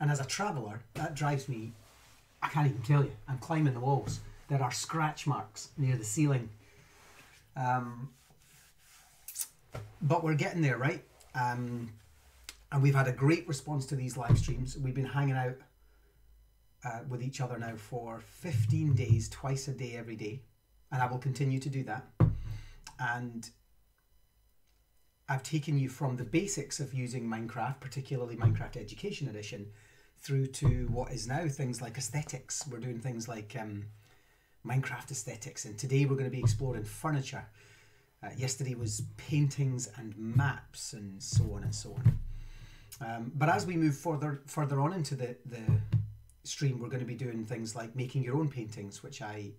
And as a traveller, that drives me, I can't even tell you, I'm climbing the walls. There are scratch marks near the ceiling. But we're getting there, right? And we've had a great response to these live streams. We've been hanging out with each other now for 15 days, twice a day, every day. And I will continue to do that. And I've taken you from the basics of using Minecraft, particularly Minecraft Education Edition, through to what is now things like aesthetics. We're doing things like Minecraft aesthetics, and today we're going to be exploring furniture. Yesterday was paintings and maps and so on and so on. But as we move further on into the stream, we're going to be doing things like making your own paintings, which I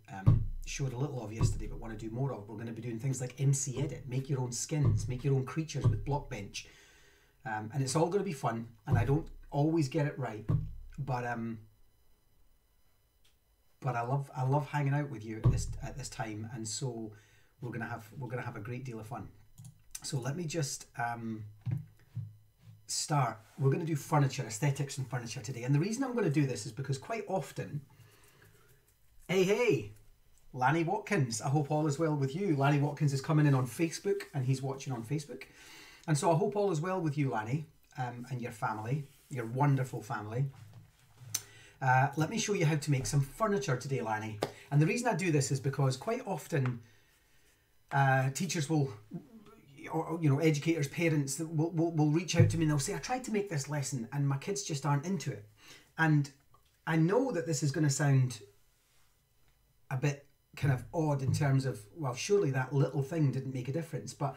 showed a little of yesterday but want to do more of. We're going to be doing things like MC Edit, make your own skins, make your own creatures with Blockbench. And it's all going to be fun, and I don't always get it right, but I love hanging out with you at this time, and so we're gonna have a great deal of fun. So let me just start. We're going to do furniture, aesthetics and furniture today, and the reason I'm going to do this is because quite often, hey Lanny Watkins, I hope all is well with you. Lanny Watkins is coming in on Facebook, and he's watching on Facebook, and so I hope all is well with you, Lanny, and your family, your wonderful family. Let me show you how to make some furniture today, Lanny. And the reason I do this is because quite often teachers will, or educators, parents will reach out to me and they'll say, I tried to make this lesson and my kids just aren't into it. And I know that this is going to sound a bit kind of odd in terms of, well, surely that little thing didn't make a difference, but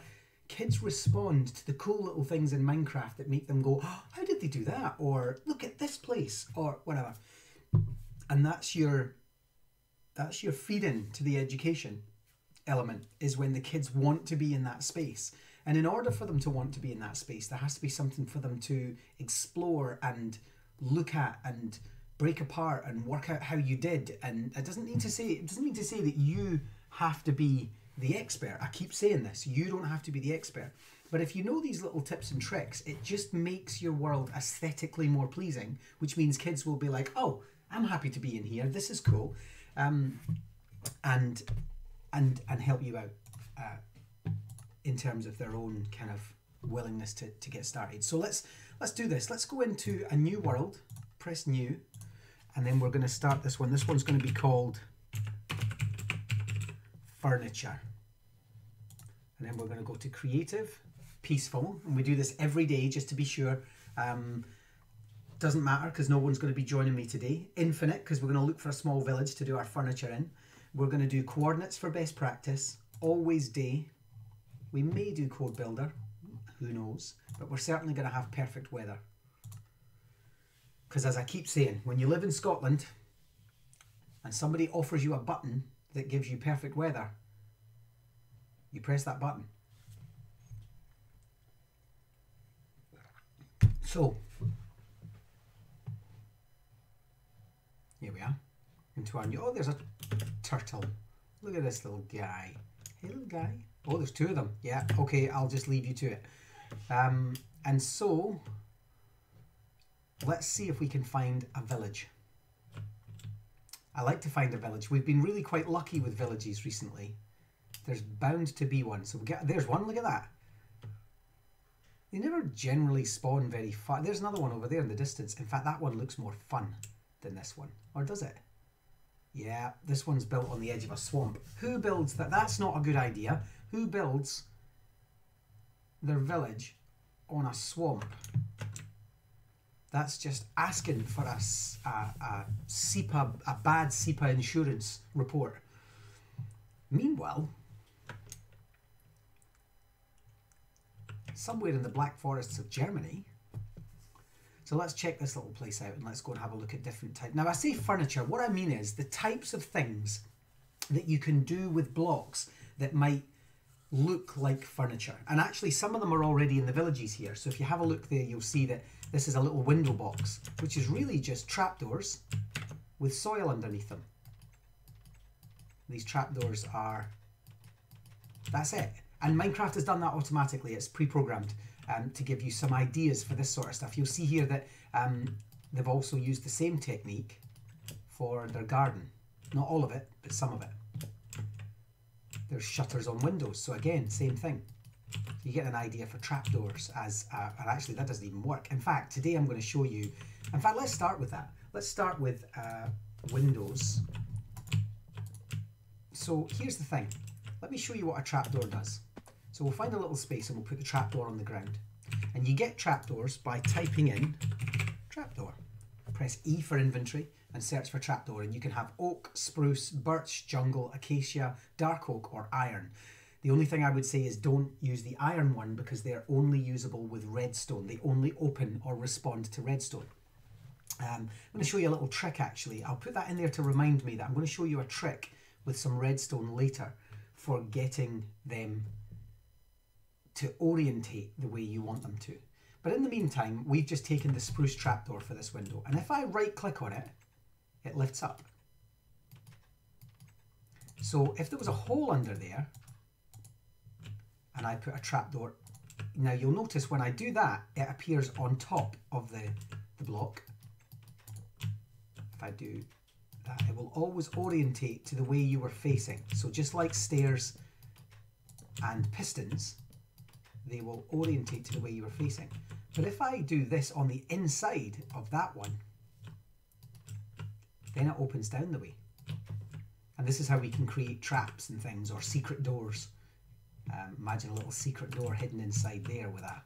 kids respond to the cool little things in Minecraft that make them go, oh, how did they do that? Or look at this place, or whatever. And that's your feed-in to the education element, is when the kids want to be in that space. And in order for them to want to be in that space, there has to be something for them to explore and look at and break apart and work out how you did. And it doesn't mean to say that you have to be the expert. I keep saying this, you don't have to be the expert. But if you know these little tips and tricks, it just makes your world aesthetically more pleasing, which means kids will be like, oh, I'm happy to be in here, this is cool, and help you out in terms of their own kind of willingness to get started. So let's do this. Let's go into a new world, press new, and then we're going to start this one. This one's going to be called furniture. And then we're going to go to creative, peaceful, and we do this every day just to be sure. Doesn't matter because no one's going to be joining me today. Infinite, because we're going to look for a small village to do our furniture in. We're going to do coordinates for best practice, always day. We may do code builder, who knows, but we're certainly going to have perfect weather. Because as I keep saying, when you live in Scotland and somebody offers you a button that gives you perfect weather, you press that button. So, here we are. Into our new, oh, there's a turtle. Look at this little guy. Hey, little guy. Oh, there's two of them. Yeah, okay, I'll just leave you to it. And so, let's see if we can find a village. I like to find a village. We've been really quite lucky with villages recently. There's bound to be one. So there's one, look at that. They never generally spawn very far. There's another one over there in the distance. In fact, that one looks more fun than this one. Or does it? Yeah, this one's built on the edge of a swamp. Who builds that? That's not a good idea. Who builds their village on a swamp? That's just asking for a bad SEPA insurance report. Meanwhile, somewhere in the Black Forests of Germany. So let's check this little place out and let's go and have a look at different types. Now I say furniture, what I mean is the types of things that you can do with blocks that might look like furniture. And actually some of them are already in the villages here. So if you have a look there, you'll see that this is a little window box, which is really just trapdoors with soil underneath them. These trapdoors are, that's it. And Minecraft has done that automatically. It's pre-programmed to give you some ideas for this sort of stuff. You'll see here that they've also used the same technique for their garden. Not all of it, but some of it. There's shutters on windows, so again, same thing. You get an idea for trapdoors as, and actually that doesn't even work. In fact, today I'm going to show you, in fact, let's start with that. Let's start with windows. So here's the thing. Let me show you what a trapdoor does. So we'll find a little space and we'll put the trapdoor on the ground. And you get trapdoors by typing in trapdoor. Press E for inventory and search for trapdoor, and you can have oak, spruce, birch, jungle, acacia, dark oak or iron. The only thing I would say is don't use the iron one because they're only usable with redstone. They only open or respond to redstone. I'm going to show you a little trick actually. I'll put that in there to remind me that I'm going to show you a trick with some redstone later for getting them to orientate the way you want them to. But in the meantime, we've just taken the spruce trapdoor for this window, and if I right click on it, it lifts up. So if there was a hole under there and I put a trapdoor, now you'll notice when I do that, it appears on top of the block. If I do that, it will always orientate to the way you were facing. So just like stairs and pistons, they will orientate to the way you were facing. But if I do this on the inside of that one, then it opens down the way. And this is how we can create traps and things, or secret doors. Imagine a little secret door hidden inside there with that.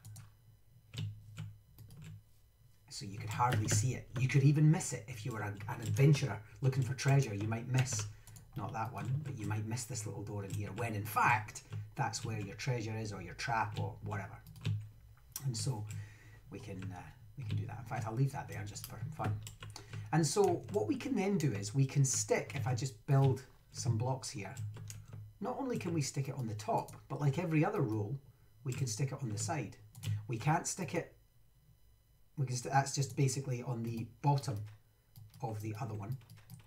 So you could hardly see it. You could even miss it if you were an adventurer looking for treasure. You might miss, not that one, but you might miss this little door in here, when in fact, that's where your treasure is, or your trap, or whatever. And so we can do that. In fact, I'll leave that there just for fun. And so what we can then do is we can stick, if I just build some blocks here, not only can we stick it on the top, but like every other roll, we can stick it on the side. We can't stick it, that's just basically on the bottom of the other one,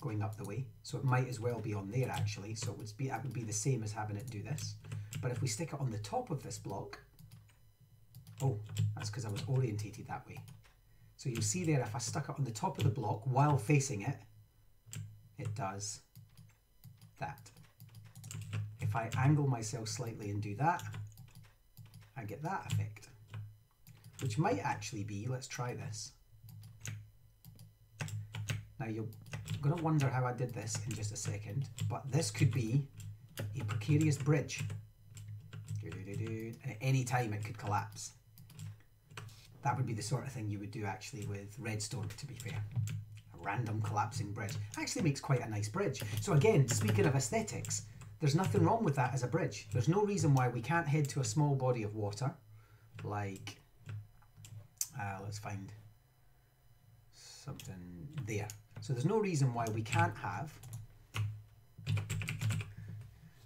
going up the way. So it might as well be on there actually. So that would be the same as having it do this. But if we stick it on the top of this block, oh, that's because I was orientated that way. So you'll see there, if I stuck it on the top of the block while facing it, it does that. If I angle myself slightly and do that, I get that effect, which might actually be, let's try this. Now you're going to wonder how I did this in just a second, but this could be a precarious bridge. And at any time it could collapse. That would be the sort of thing you would do actually with redstone, to be fair. A random collapsing bridge. Actually makes quite a nice bridge. So again, speaking of aesthetics, there's nothing wrong with that as a bridge. There's no reason why we can't head to a small body of water, like, let's find something there. So there's no reason why we can't have,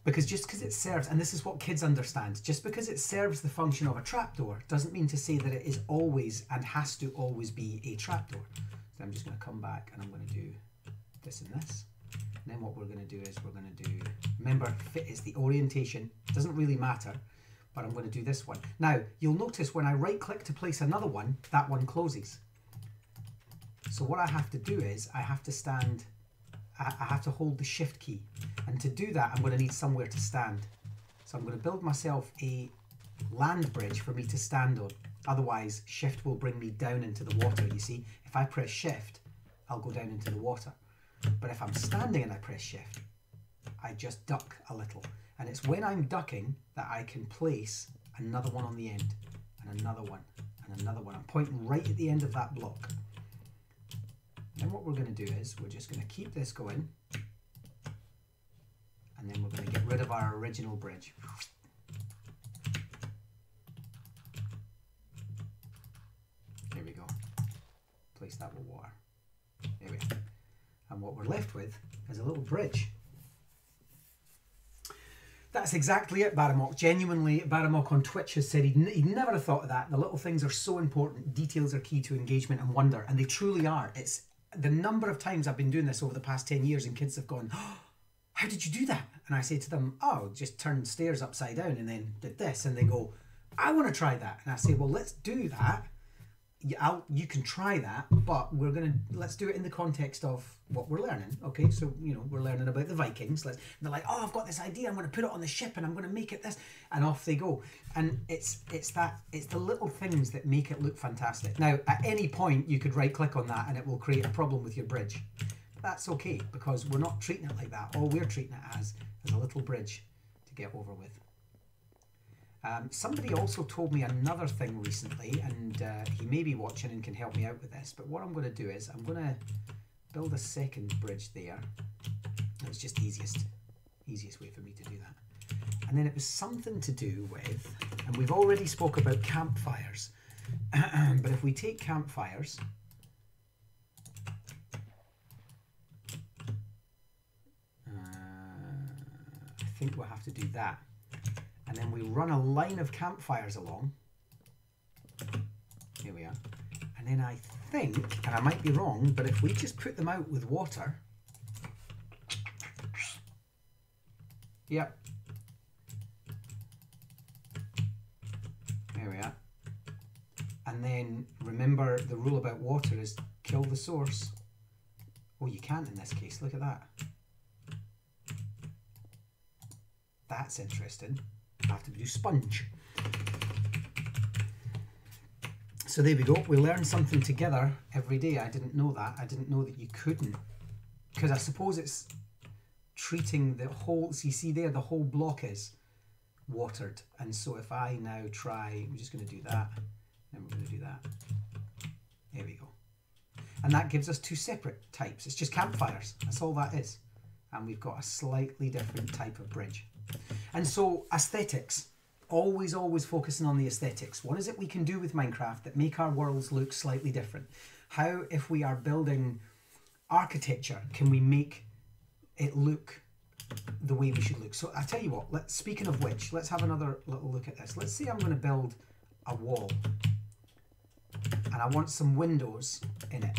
because just because it serves, and this is what kids understand, just because it serves the function of a trapdoor doesn't mean to say that it is always and has to always be a trapdoor. So I'm just going to come back and I'm going to do this and this. And then what we're going to do is we're going to do, remember, fit is the orientation, it doesn't really matter, but I'm going to do this one. Now, you'll notice when I right click to place another one, that one closes. So what I have to do is I have to stand, I have to hold the shift key, and to do that I'm going to need somewhere to stand. So I'm going to build myself a land bridge for me to stand on, otherwise shift will bring me down into the water. You see, if I press shift I'll go down into the water, but if I'm standing and I press shift I just duck a little, and it's when I'm ducking that I can place another one on the end, and another one, and another one. I'm pointing right at the end of that block. Then what we're going to do is we're just going to keep this going, and then we're going to get rid of our original bridge. There we go. Place that with water. There we go. And what we're left with is a little bridge. That's exactly it, Baramok. Genuinely, Baramok on Twitch has said he'd never have thought of that. The little things are so important. Details are key to engagement and wonder, and they truly are. It's the number of times I've been doing this over the past 10 years and kids have gone, oh, how did you do that? And I say to them, oh, just turned stairs upside down and then did this. And they go, I want to try that. And I say, well, let's do that. you can try that, but let's do it in the context of what we're learning. Okay, so we're learning about the Vikings. They're like, oh, I've got this idea. I'm going to put it on the ship, and I'm going to make it this, and off they go. And it's the little things that make it look fantastic. Now, at any point, you could right click on that, and it will create a problem with your bridge. But that's okay, because we're not treating it like that. All we're treating it as a little bridge to get over with. Somebody also told me another thing recently, and he may be watching and can help me out with this, but what I'm going to do is I'm going to build a second bridge there. It's just the easiest way for me to do that. And then it was something to do with, and we've already spoke about campfires, but if we take campfires, I think we'll have to do that. And then we run a line of campfires along. Here we are. And then I think, and I might be wrong, but if we just put them out with water. Yep. There we are. And then remember the rule about water is kill the source. Oh, you can't in this case. Look at that. That's interesting. I have to do sponge. So there we go. We learn something together every day. I didn't know that. I didn't know that you couldn't, because I suppose it's treating the whole. So you see there, the whole block is watered. And so if I now try, we're just going to do that. Then we're going to do that. There we go. And that gives us two separate types. It's just campfires. That's all that is. And we've got a slightly different type of bridge. And so aesthetics, always focusing on the aesthetics. What is it we can do with Minecraft that make our worlds look slightly different? How, if we are building architecture, can we make it look the way we should look? So I tell you what, speaking of which, let's have another little look at this. Let's say I'm going to build a wall and I want some windows in it.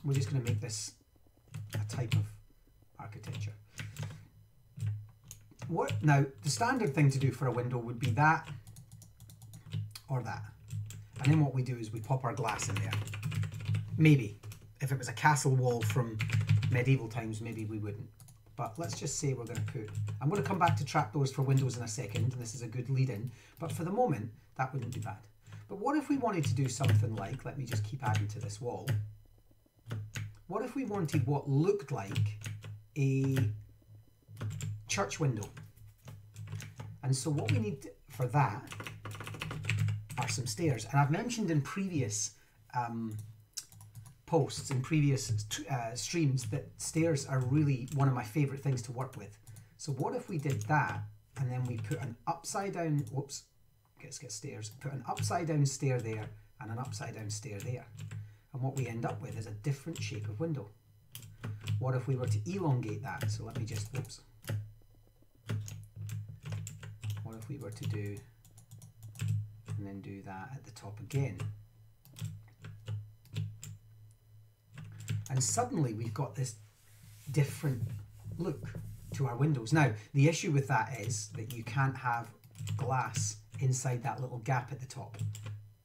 We're just going to make this a type of architecture. Now, the standard thing to do for a window would be that or that. And then what we do is we pop our glass in there. Maybe. If it was a castle wall from medieval times, maybe we wouldn't. But let's just say we're going to put... I'm going to come back to trapdoors for windows in a second, and this is a good lead-in. But for the moment, that wouldn't be bad. But what if we wanted to do something like... Let me just keep adding to this wall. What if we wanted what looked like a church window? And so what we need for that are some stairs. And I've mentioned in previous posts, in previous streams, that stairs are really one of my favorite things to work with. So what if we did that, and then we put an upside down, whoops, let's get stairs, put an upside down stair there and an upside down stair there. And what we end up with is a different shape of window. What if we were to elongate that? So let me just, whoops. What if we were to do, and then do that at the top again? And suddenly we've got this different look to our windows. Now, the issue with that is that you can't have glass inside that little gap at the top,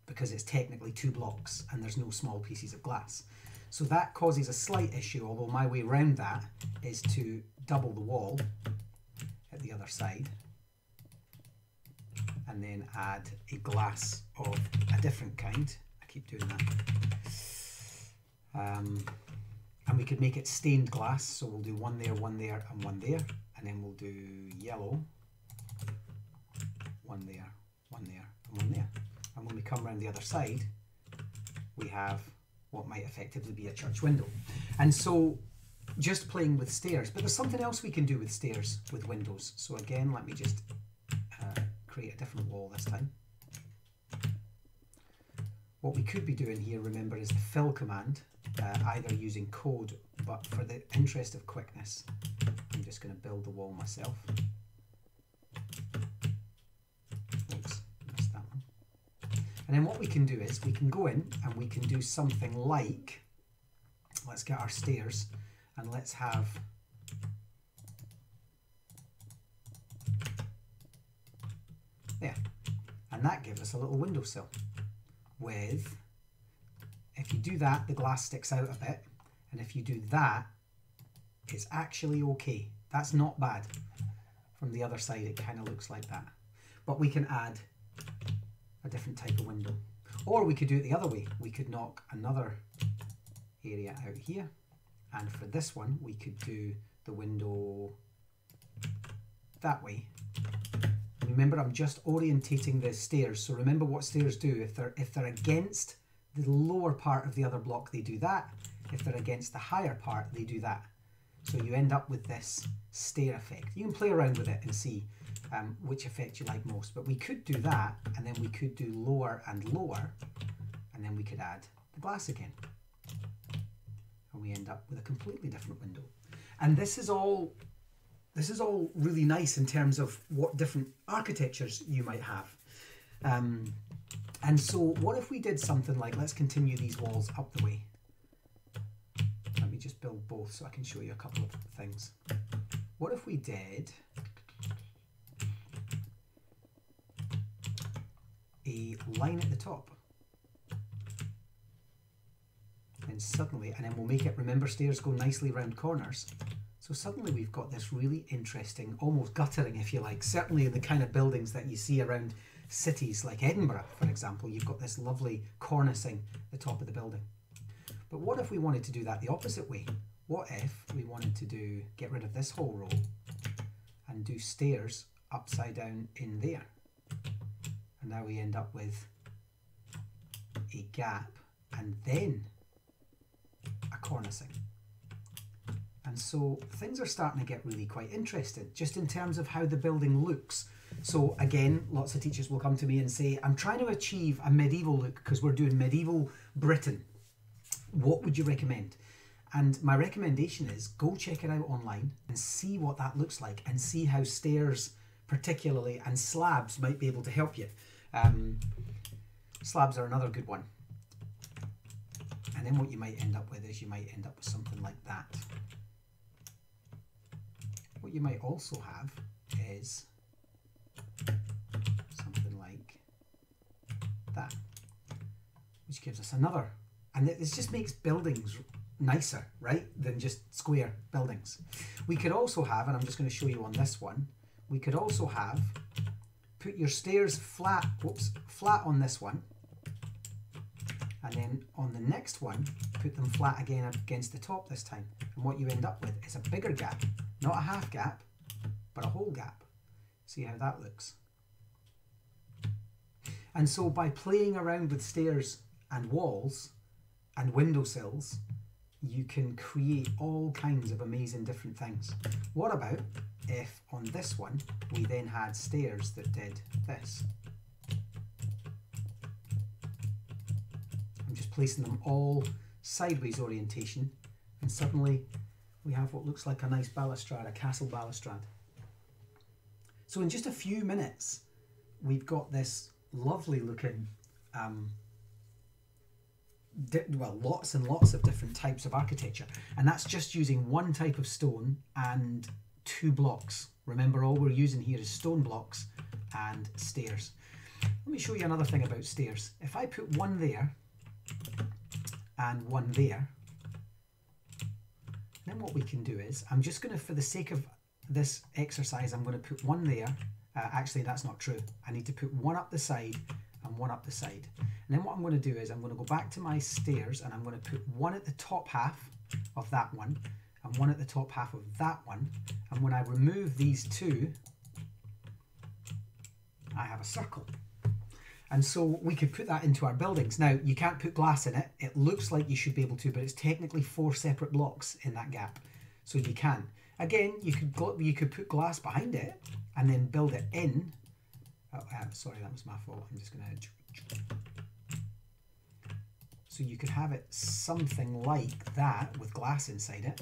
because it's technically 2 blocks and there's no small pieces of glass. So that causes a slight issue, although my way around that is to double the wall at the other side and then add a glass of a different kind. I keep doing that. And we could make it stained glass, so we'll do one there, and one there, and then we'll do yellow, one there, and one there. And when we come around the other side, we have what might effectively be a church window. And so just playing with stairs, but there's something else we can do with stairs with windows. So again, let me just create a different wall this time. What we could be doing here, remember, is the fill command, either using code, but for the interest of quickness, I'm just going to build the wall myself. Oops, missed that one. And then what we can do is we can go in and we can do something like, let's get our stairs and let's have there. And that gives us a little windowsill. with, if you do that, the glass sticks out a bit, and if you do that, it's actually okay. That's not bad. From the other side, it kind of looks like that. But we can add a different type of window. Or we could do it the other way. We could knock another area out here. And for this one, we could do the window that way. Remember, I'm just orientating the stairs. So remember what stairs do. If they're against the lower part of the other block, they do that. If they're against the higher part, they do that. So you end up with this stair effect. You can play around with it and see which effect you like most. But we could do that, and then we could do lower and lower, and then we could add the glass again. And we end up with a completely different window. And this is all really nice in terms of what different architectures you might have. And so what if we did something like, let's continue these walls up the way. Let me just build both so I can show you a couple of things. What if we did a line at the top? And suddenly, and then we'll make it, remember, stairs go nicely round corners. So suddenly we've got this really interesting, almost guttering, if you like, certainly in the kind of buildings that you see around cities like Edinburgh, for example. You've got this lovely cornicing at the top of the building. But what if we wanted to do that the opposite way? What if we wanted to get rid of this whole row and do stairs upside down in there? And now we end up with a gap and then a cornicing. And so things are starting to get really quite interesting, just in terms of how the building looks. So again, lots of teachers will come to me and say, I'm trying to achieve a medieval look because we're doing medieval Britain. What would you recommend? And my recommendation is go check it out online and see what that looks like, and see how stairs particularly and slabs might be able to help you. Slabs are another good one. And then what you might end up with is you might end up with something like that. What you might also have is something like that, which gives us another. And this just makes buildings nicer, right, than just square buildings. We could also have, and I'm just going to show you on this one, we could also have, put your stairs flat, flat on this one, and then on the next one, put them flat again against the top this time. And what you end up with is a bigger gap, not a half gap, but a whole gap. See how that looks? And so by playing around with stairs and walls and windowsills, you can create all kinds of amazing different things. What about if on this one, we then had stairs that did this? I'm just placing them all sideways orientation, and suddenly we have what looks like a nice balustrade, a castle balustrade. So in just a few minutes, we've got this lovely looking, well, lots and lots of different types of architecture. And that's just using one type of stone and 2 blocks. Remember, all we're using here is stone blocks and stairs. Let me show you another thing about stairs. If I put one there and one there, then what we can do is, I'm just going to, for the sake of this exercise, I'm going to put one there. Actually, that's not true. I need to put one up the side and one up the side. And then what I'm going to do is I'm going to go back to my stairs, and I'm going to put one at the top half of that one and one at the top half of that one. And when I remove these two, I have a circle. And so we could put that into our buildings. Now, you can't put glass in it. It looks like you should be able to, but it's technically 4 separate blocks in that gap. So you can. Again, you could put glass behind it and then build it in. Oh, sorry, that was my fault. I'm just going to... So you could have it something like that with glass inside it.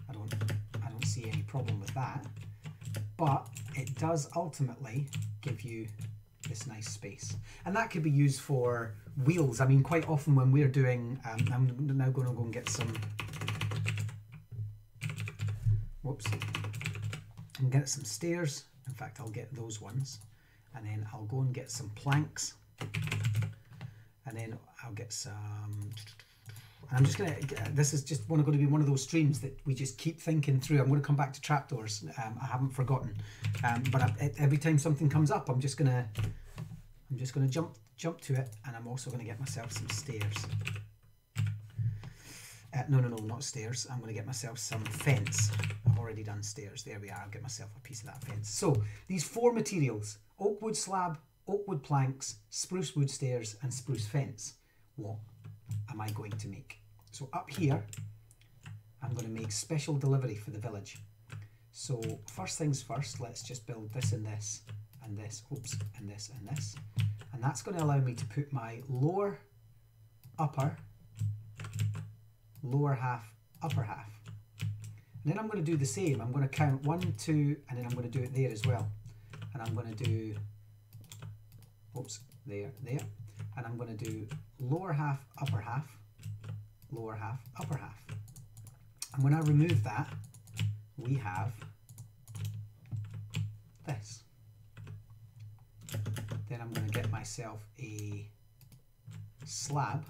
I don't see any problem with that. But it does ultimately give you this nice space. And that could be used for wheels. I mean, quite often when we're doing... I'm now going to go and get some... Whoops. I'm going to get some stairs. In fact, I'll get those ones. And then I'll go and get some planks. And then I'll get some, and I'm just gonna, this is just going to be one of those streams that we just keep thinking through. I'm going to come back to trapdoors. I haven't forgotten, but every time something comes up, I'm just gonna jump to it, and I'm also going to get myself some stairs. No, not stairs. I'm going to get myself some fence. I've already done stairs. There we are. I'll get myself a piece of that fence. So these 4 materials: oak wood slab, oak wood planks, spruce wood stairs, and spruce fence. What am I going to make? So up here, I'm going to make special delivery for the village. So first things first, let's just build this and this and this, oops, and this and this. And that's going to allow me to put my lower, upper, lower half, upper half. And then I'm going to do the same. I'm going to count 1, 2, and then I'm going to do it there as well. And I'm going to do, oops, there, and I'm going to do lower half, upper half, lower half, upper half. And when I remove that, we have this. Then I'm going to get myself a slab,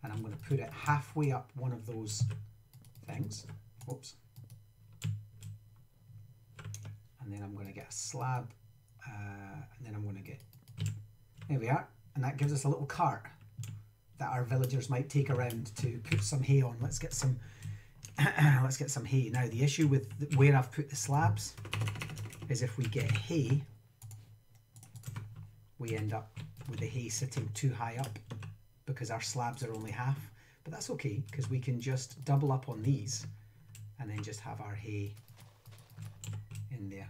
and I'm going to put it halfway up one of those things. Oops. And then I'm going to get a slab, and then I'm going to get, there we are, and that gives us a little cart that our villagers might take around to put some hay on. Let's get some let's get some hay. Now the issue with where I've put the slabs is if we get hay, we end up with the hay sitting too high up because our slabs are only half. But that's okay, because we can just double up on these and then just have our hay in there.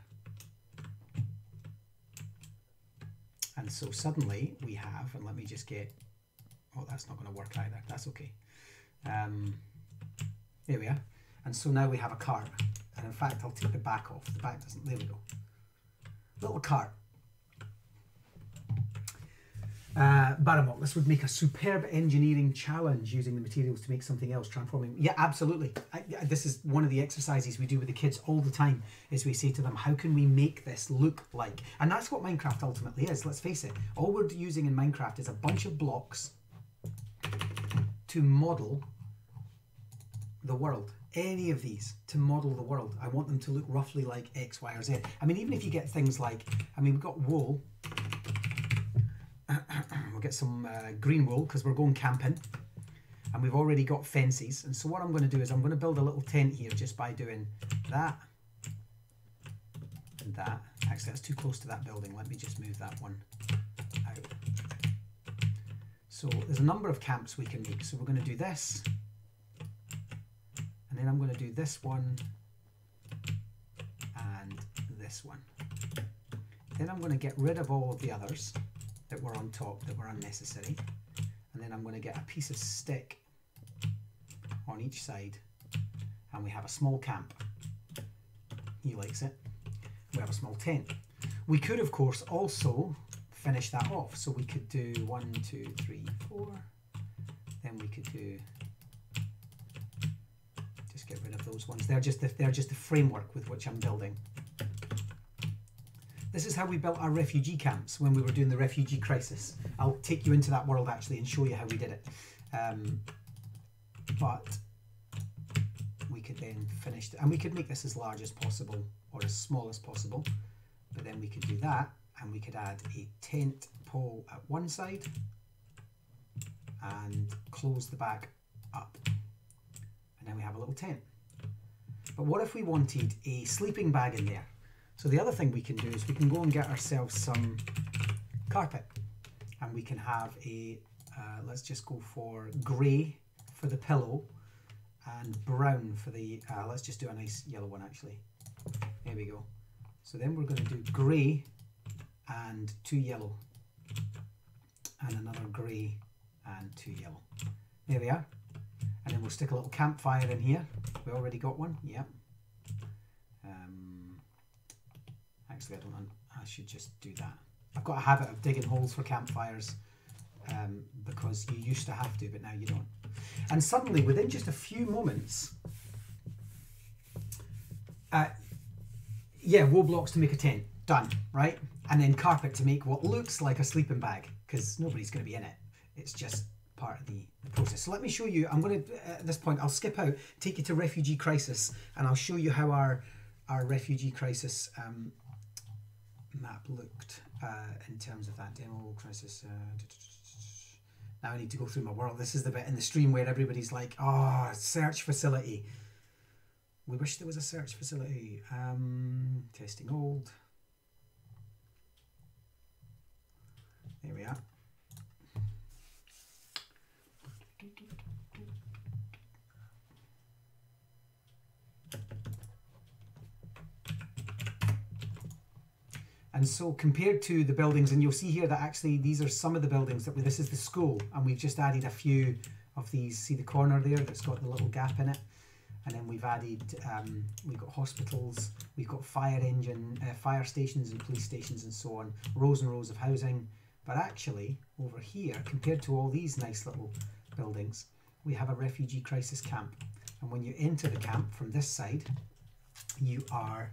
And so suddenly we have, and let me just get, oh, that's not going to work either. That's okay. There we are. And so now we have a cart. And in fact, I'll take the back off. The back doesn't, there we go. Little cart. Baramok, this would make a superb engineering challenge using the materials to make something else, transforming. Yeah, absolutely. This is one of the exercises we do with the kids all the time, is we say to them, how can we make this look like? And that's what Minecraft ultimately is, let's face it. All we're using in Minecraft is a bunch of blocks to model the world. Any of these to model the world. I want them to look roughly like X, Y, or Z. I mean, even if you get things like, I mean, we've got wool. We'll get some green wool because we're going camping, and we've already got fences. And so what I'm going to do is I'm going to build a little tent here just by doing that and that. Actually, that's too close to that building. Let me just move that one out. So there's a number of camps we can make. So we're going to do this, and then I'm going to do this one and this one. Then I'm going to get rid of all of the others that were on top that were unnecessary, and then I'm going to get a piece of stick on each side, and we have a small camp. He likes it. We have a small tent. We could, of course, also finish that off. So we could do 1, 2, 3, 4. Then we could do, just get rid of those ones. They're just the framework with which I'm building. This is how we built our refugee camps when we were doing the refugee crisis. I'll take you into that world actually and show you how we did it. But we could then finish, and we could make this as large as possible or as small as possible. But then we could do that, and we could add a tent pole at one side and close the back up. And then we have a little tent. But what if we wanted a sleeping bag in there? So the other thing we can do is we can go and get ourselves some carpet, and we can have a, let's just go for grey for the pillow and brown for the, let's just do a nice yellow one actually. There we go. So then we're going to do grey and 2 yellow, and another grey and 2 yellow. There we are. And then we'll stick a little campfire in here. We already got one, yep. Actually, I should just do that. I've got a habit of digging holes for campfires because you used to have to, but now you don't. And suddenly, within just a few moments, yeah, wool blocks to make a tent, done, right? And then carpet to make what looks like a sleeping bag, because nobody's going to be in it. It's just part of the process. So let me show you. I'm going to, at this point, I'll skip out, take you to refugee crisis, and I'll show you how our refugee crisis map looked in terms of that demo crisis. Now I need to go through my world. This is the bit in the stream where everybody's like, oh, search facility. We wish there was a search facility. Testing old. There we are. And so compared to the buildings, and you'll see here that actually these are some of the buildings that this is the school, and we've just added a few of these. See the corner there that's got the little gap in it, and then we've added we've got hospitals, we've got fire stations and police stations and so on, rows and rows of housing. But actually over here, compared to all these nice little buildings, we have a refugee crisis camp. And when you enter the camp from this side, you are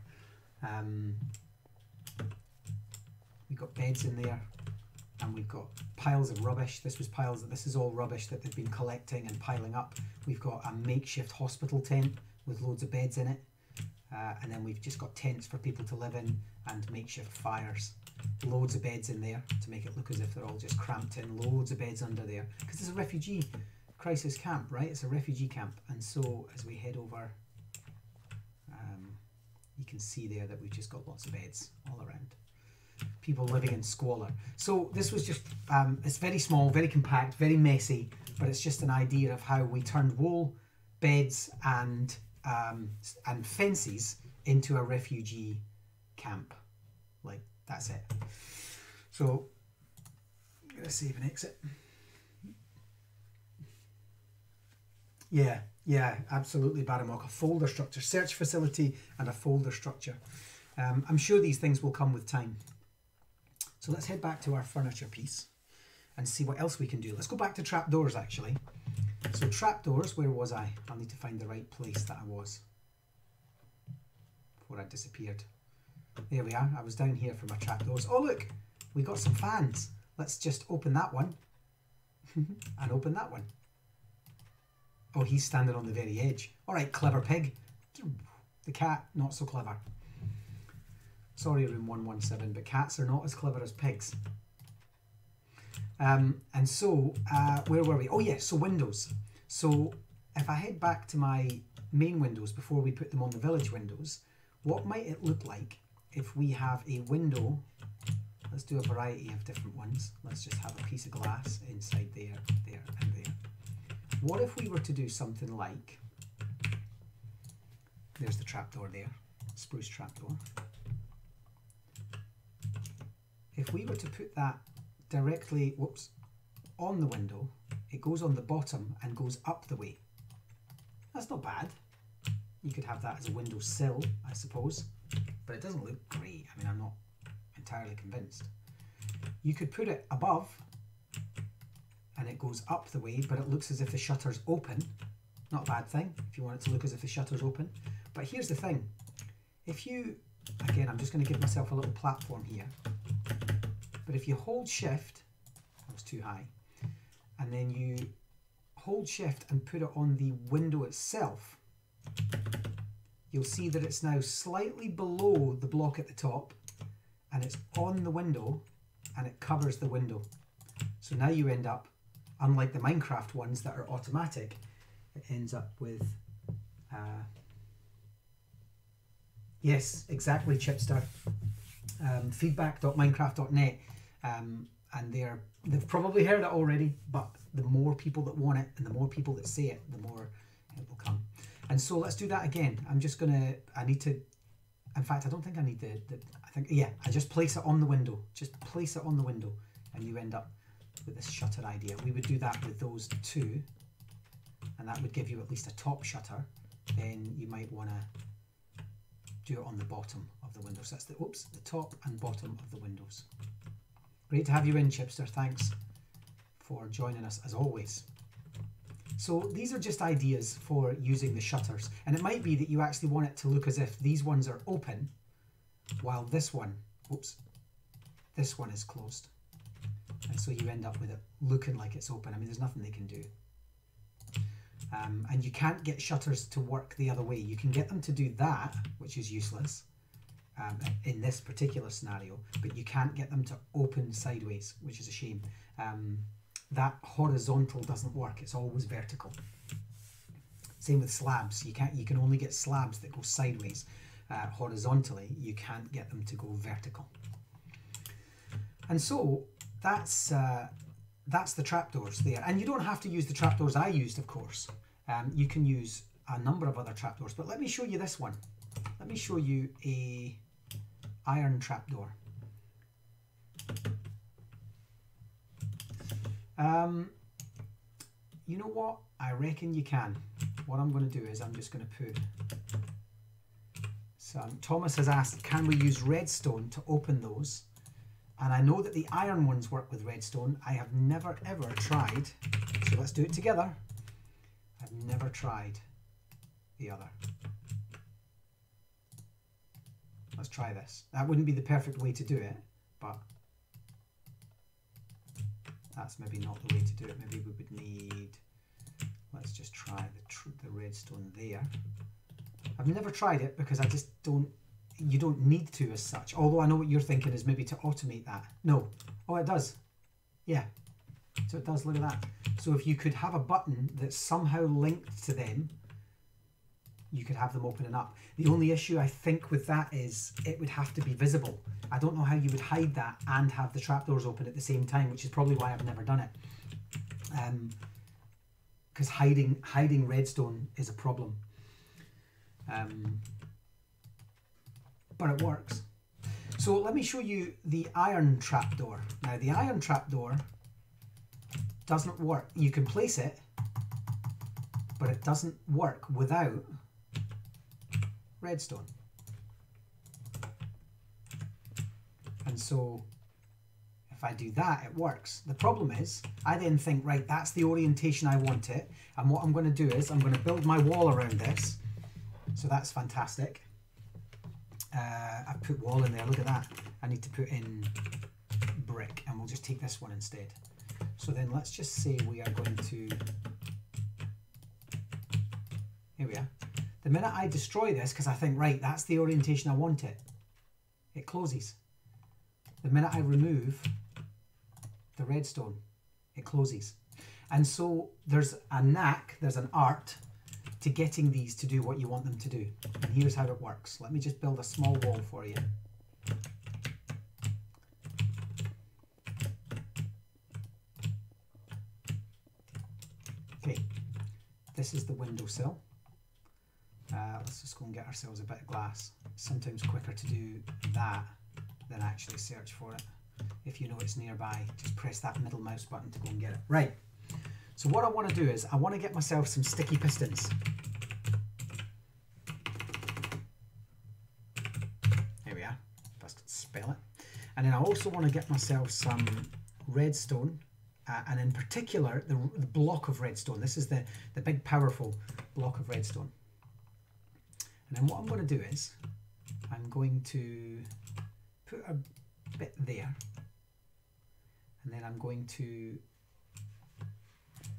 we've got beds in there, and we've got piles of rubbish. This is all rubbish that they've been collecting and piling up. We've got a makeshift hospital tent with loads of beds in it, and then we've just got tents for people to live in and makeshift fires. Loads of beds in there to make it look as if they're all just cramped in. Loads of beds under there because it's a refugee crisis camp, right? It's a refugee camp. And so as we head over, you can see there that we've just got lots of beds all around. People living in squalor. So this was just, it's very small, very compact, very messy, but it's just an idea of how we turned wall, beds and fences into a refugee camp. Like, that's it. So I'm going to save and exit. Yeah, absolutely, Baramok. A folder structure, search facility and a folder structure. I'm sure these things will come with time. So let's head back to our furniture piece and see what else we can do. Let's go back to trapdoors actually. So trapdoors, where was I? I'll need to find the right place that I was before I disappeared. There we are. I was down here for my trapdoors. Oh look, we got some fans. Let's just open that one and open that one. Oh, he's standing on the very edge. All right, clever pig. The cat, not so clever. Sorry, room 117, but cats are not as clever as pigs. And so, where were we? Oh yes, so windows. So if I head back to my main windows before we put them on the village windows, what might it look like if we have a window? Let's do a variety of different ones. Let's just have a piece of glass inside there, there, and there. What if we were to do something like, there's the trapdoor there, spruce trapdoor. If we were to put that directly, on the window, it goes on the bottom and goes up the way. That's not bad. You could have that as a window sill, I suppose, but it doesn't look great. I mean, I'm not entirely convinced. You could put it above and it goes up the way, but it looks as if the shutter's open. Not a bad thing if you want it to look as if the shutter's open. But here's the thing. If you, again, I'm just going to give myself a little platform here. But if you hold shift, that was too high, and then you hold shift and put it on the window itself, you'll see that it's now slightly below the block at the top and it's on the window and it covers the window. So now you end up, unlike the Minecraft ones that are automatic, it ends up with, yes, exactly, Chipster, feedback.minecraft.net, and they've probably heard it already, but the more people that want it and the more people that say it, the more it will come. And so let's do that again. I'm just gonna, I need to, in fact, I don't think I need I just place it on the window. Just place it on the window and you end up with this shutter idea. We would do that with those two, and that would give you at least a top shutter. Then you might want to do it on the bottom of the window. So that's the top and bottom of the windows. Great to have you in, Chipster. Thanks for joining us as always. So these are just ideas for using the shutters, and it might be that you actually want it to look as if these ones are open while this one, this one is closed. And so you end up with it looking like it's open. I mean, there's nothing they can do. And you can't get shutters to work the other way. You can get them to do that, which is useless in this particular scenario, but you can't get them to open sideways, which is a shame. That horizontal doesn't work. It's always vertical. Same with slabs. You can only get slabs that go sideways horizontally. You can't get them to go vertical. And so that's the trapdoors there. And you don't have to use the trapdoors I used, of course. You can use a number of other trapdoors, but let me show you this one. Let me show you a iron trapdoor. You know what? I reckon you can. What I'm going to do is I'm just going to put some... Thomas has asked, can we use redstone to open those? And I know that the iron ones work with redstone. I have never ever tried, so let's do it together. I've never tried the other. Let's try this. That wouldn't be the perfect way to do it, but that's maybe not the way to do it. Maybe we would need, let's just try the redstone there. I've never tried it because I just don't, you don't need to as such. Although I know what you're thinking is maybe to automate that. No. Oh, it does. Yeah. So it does, look at that. So if you could have a button that's somehow linked to them, you could have them opening up. The only issue I think with that is it would have to be visible. I don't know how you would hide that and have the trapdoors open at the same time, which is probably why I've never done it. Because hiding redstone is a problem. But it works. So let me show you the iron trapdoor. Now the iron trapdoor doesn't work. You can place it, but it doesn't work without redstone. And so if I do that, it works. The problem is, I then think, right, that's the orientation I want it. And what I'm going to do is I'm going to build my wall around this. So that's fantastic. I put wall in there, look at that. I need to put in brick, and we'll just take this one instead. So then let's just say we are going to, here we are. The minute I destroy this, because I think, right, that's the orientation I want it, it closes. The minute I remove the redstone, it closes. And so there's a knack, there's an art to getting these to do what you want them to do. And here's how it works. Let me just build a small wall for you. Okay, this is the windowsill. Let's just go and get ourselves a bit of glass. It's sometimes quicker to do that than actually search for it. If you know it's nearby, just press that middle mouse button to go and get it. Right. So what I want to do is I want to get myself some sticky pistons. Here we are. Just spell it. And then I also want to get myself some redstone, and in particular the block of redstone. This is the big powerful block of redstone. And then what I'm going to do is I'm going to put a bit there, and then I'm going to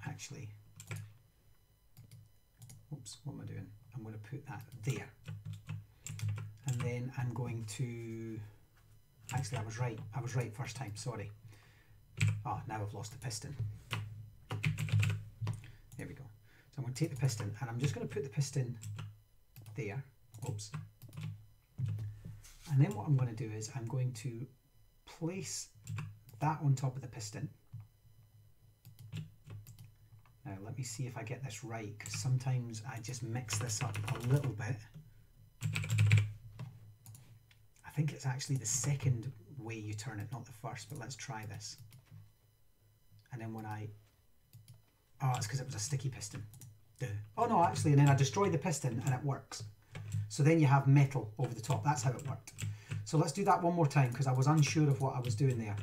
actually, oops, what am I doing? I'm going to put that there, and then I'm going to, actually I was right first time, sorry. Oh, now I've lost the piston. There we go. So I'm going to take the piston, and I'm just going to put the piston there, oops. And then what I'm going to do is I'm going to place that on top of the piston. Now let me see if I get this right, because sometimes I just mix this up a little bit. I think it's actually the second way you turn it, not the first, but let's try this. And then when I, oh, it's because it was a sticky piston. Duh. Oh no, actually, and then I destroy the piston and it works. So then you have metal over the top. That's how it worked. So let's do that one more time, because I was unsure of what I was doing there.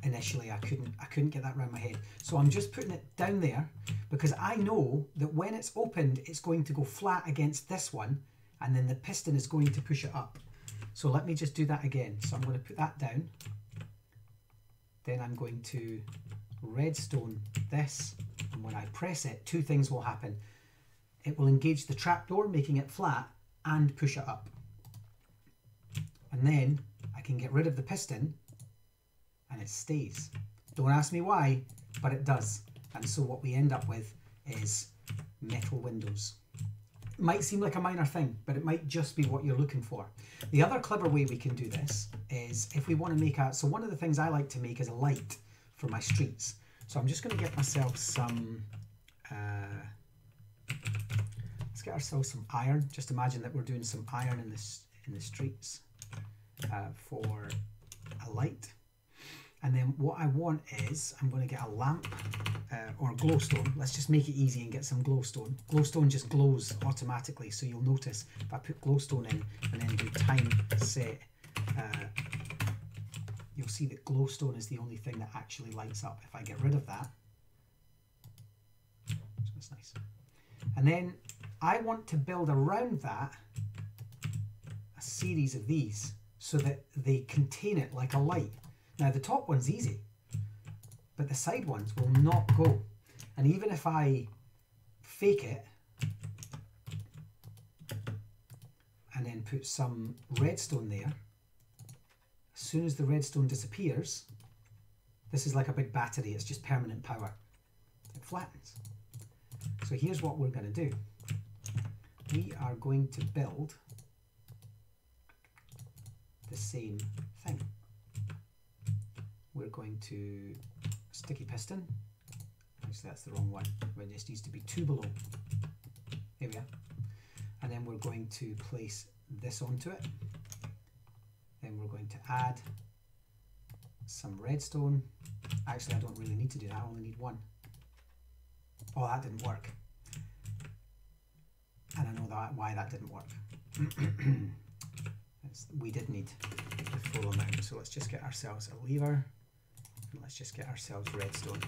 Initially I couldn't get that around my head. So I'm just putting it down there because I know that when it's opened it's going to go flat against this one, and then the piston is going to push it up. So let me just do that again. So I'm going to put that down, Then I'm going to redstone this, and when I press it, two things will happen. It will engage the trapdoor, making it flat, and push it up. And then I can get rid of the piston and it stays. Don't ask me why, but it does. And so what we end up with is metal windows. It might seem like a minor thing, but it might just be what you're looking for. The other clever way we can do this is if we want to make so one of the things I like to make is a light for my streets. So I'm just going to get myself some, let's get ourselves some iron. Just imagine that we're doing some iron in the streets for a light. And then what I want is, I'm going to get a lamp or glowstone. Let's just make it easy and get some glowstone. Glowstone just glows automatically, so you'll notice if I put glowstone in and then do time set, you'll see that glowstone is the only thing that actually lights up. If I get rid of that, so that's nice. And then I want to build around that a series of these so that they contain it like a light. Now the top one's easy, but the side ones will not go. And even if I fake it and then put some redstone there, as soon as the redstone disappears, this is like a big battery, it's just permanent power. It flattens. So here's what we're going to do. We are going to build the same thing. We're going to sticky piston. Actually, that's the wrong one. It just needs to be 2 below. There we are. And then we're going to place this onto it. Then we're going to add some redstone. Actually, I don't really need to do that. I only need 1. Oh, that didn't work. And I know why that didn't work. We did need the full amount. So let's just get ourselves a lever. And let's just get ourselves redstone.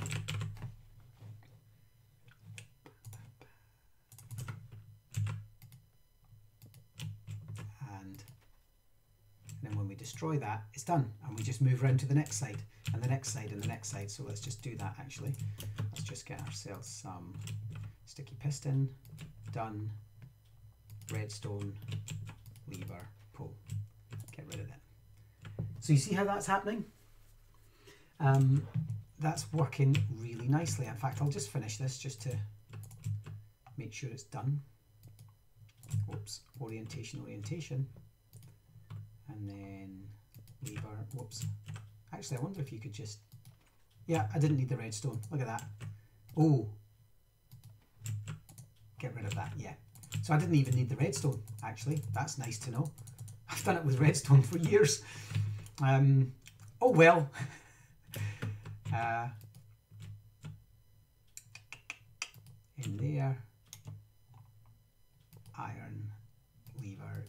And then when we destroy that, it's done. And we just move around to the next side, and the next side, and the next side. So let's just do that actually. Let's just get ourselves some sticky piston. Done. Redstone. Lever. Pull. Get rid of it. So you see how that's happening? That's working really nicely. In fact, I'll just finish this just to make sure it's done. Whoops, orientation, and then lever, whoops. Actually, I wonder if you could just, yeah, I didn't need the redstone. Look at that. Oh, get rid of that, yeah. So I didn't even need the redstone, actually. That's nice to know. I've done it with redstone for years. Oh well. In there, iron, lever,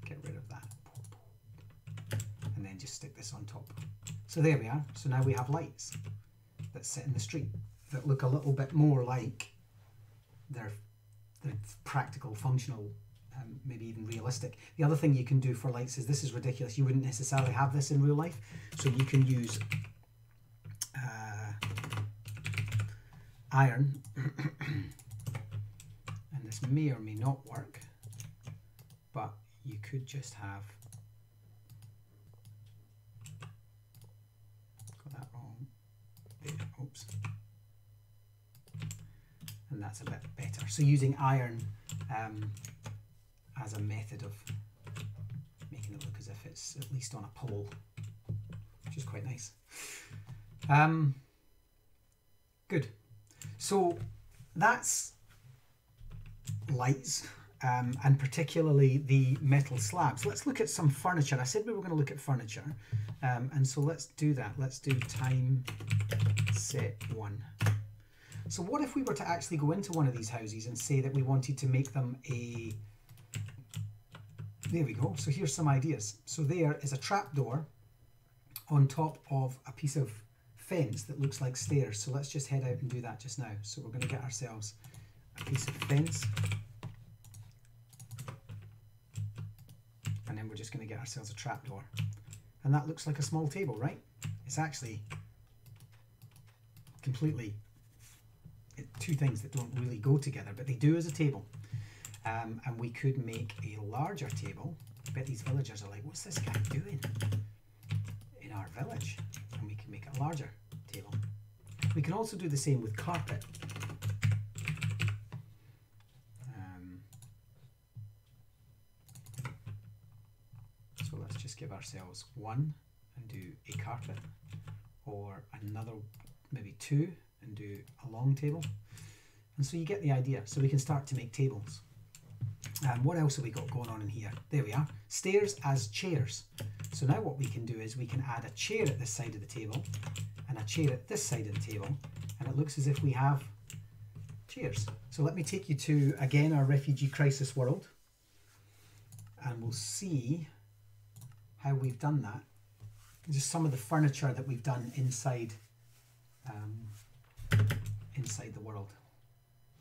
get rid of that, and then just stick this on top. So there we are. So now we have lights that sit in the street that look a little bit more like they're practical, functional, maybe even realistic. The other thing you can do for lights is, this is ridiculous, you wouldn't necessarily have this in real life, so you can use iron, and this may or may not work, but you could just have, got that wrong, there, oops, and that's a bit better. So using iron as a method of making it look as if it's at least on a pole, which is quite nice. Good. So that's lights, and particularly the metal slabs. Let's look at some furniture. I said we were going to look at furniture, and so let's do that. Let's do time set 1. So what if we were to actually go into one of these houses and say that we wanted to make them a, there we go. So here's some ideas. So there is a trapdoor on top of a piece of fence that looks like stairs. So let's just head out and do that just now. So we're going to get ourselves a piece of fence, and then we're just going to get ourselves a trapdoor, and that looks like a small table, right? It's actually completely two things that don't really go together, but they do as a table. And we could make a larger table. I bet these villagers are like, what's this guy doing in our village? And we can make a larger table. We can also do the same with carpet. So let's just give ourselves 1 and do a carpet, or another, maybe 2 and do a long table. And so you get the idea. So we can start to make tables. What else have we got going on in here? There we are. Stairs as chairs. So now what we can do is we can add a chair at this side of the table and a chair at this side of the table, and it looks as if we have chairs. So let me take you to, again, our refugee crisis world, and we'll see how we've done that. Just some of the furniture that we've done inside inside the world.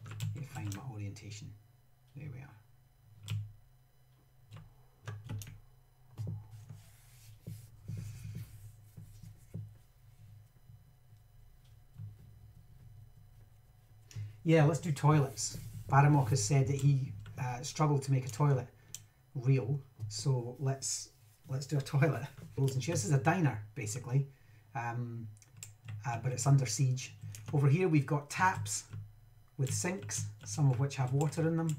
Let me find my orientation. There we are. Yeah, let's do toilets. Baramok has said that he struggled to make a toilet real, so let's do a toilet. This is a diner, basically, but it's under siege. Over here we've got taps with sinks, some of which have water in them.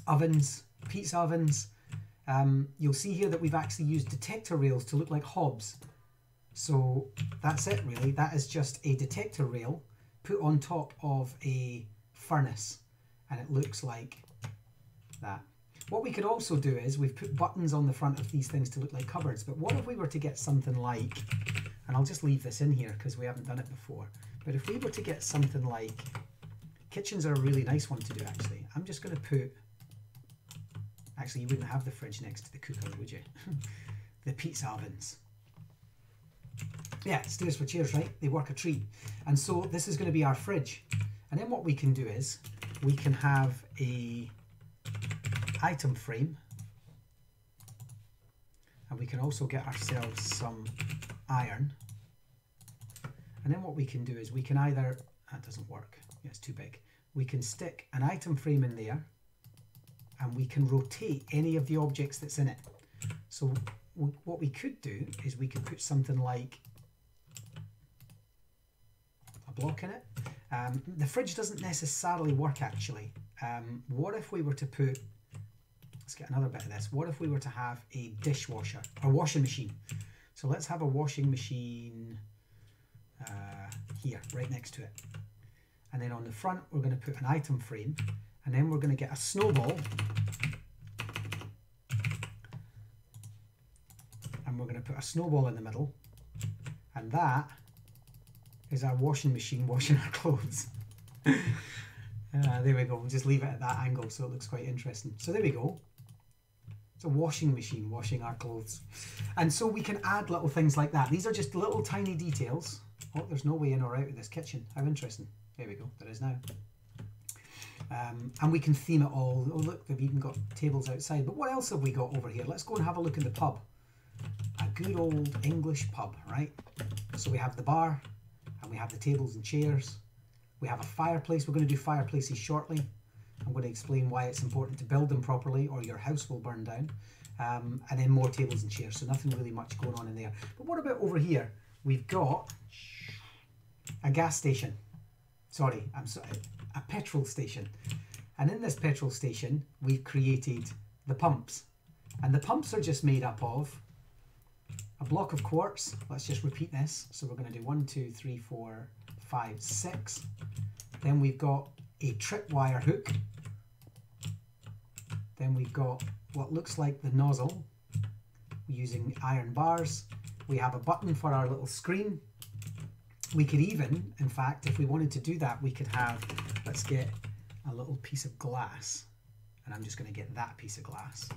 Ovens, pizza ovens. You'll see here that we've actually used detector rails to look like hobs. So that's it really. That is just a detector rail put on top of a furnace, and it looks like that. What we could also do is we've put buttons on the front of these things to look like cupboards, but what if we were to get something like, and I'll just leave this in here because we haven't done it before, but if we were to get something like, kitchens are a really nice one to do actually. I'm just going to put, actually you wouldn't have the fridge next to the cooker, would you? The pizza ovens. Yeah, stairs for chairs, right? They work a treat. And so this is going to be our fridge. And then what we can do is we can have a item frame, and we can also get ourselves some iron. And then what we can do is we can either, that doesn't work, yeah, it's too big. We can stick an item frame in there, and we can rotate any of the objects that's in it. So what we could do is we could put something like a block in it. The fridge doesn't necessarily work actually. What if we were to put, let's get another bit of this, what if we were to have a dishwasher, or washing machine? So let's have a washing machine here, right next to it. And then on the front we're going to put an item frame, and then we're going to get a snowball, and we're going to put a snowball in the middle, and that is our washing machine washing our clothes. There we go, we'll just leave it at that angle so it looks quite interesting. So there we go. It's a washing machine washing our clothes. And so we can add little things like that. These are just little tiny details. Oh, there's no way in or out of this kitchen. How interesting. There we go, there is now. And we can theme it all. Oh look, they've even got tables outside. But what else have we got over here? Let's go and have a look in the pub. A good old English pub, right? So we have the bar, and we have the tables and chairs. We have a fireplace. We're going to do fireplaces shortly. I'm going to explain why it's important to build them properly or your house will burn down. And then more tables and chairs, so nothing really much going on in there. But what about over here? We've got a gas station. Sorry, I'm sorry, a petrol station. And in this petrol station, we've created the pumps. And the pumps are just made up of a block of quartz. Let's just repeat this. So we're going to do 1, 2, 3, 4, 5, 6. Then we've got a tripwire hook. Then we've got what looks like the nozzle using iron bars. We have a button for our little screen. We could even, in fact, if we wanted to do that, we could have, let's get a little piece of glass, and I'm just going to get that piece of glass.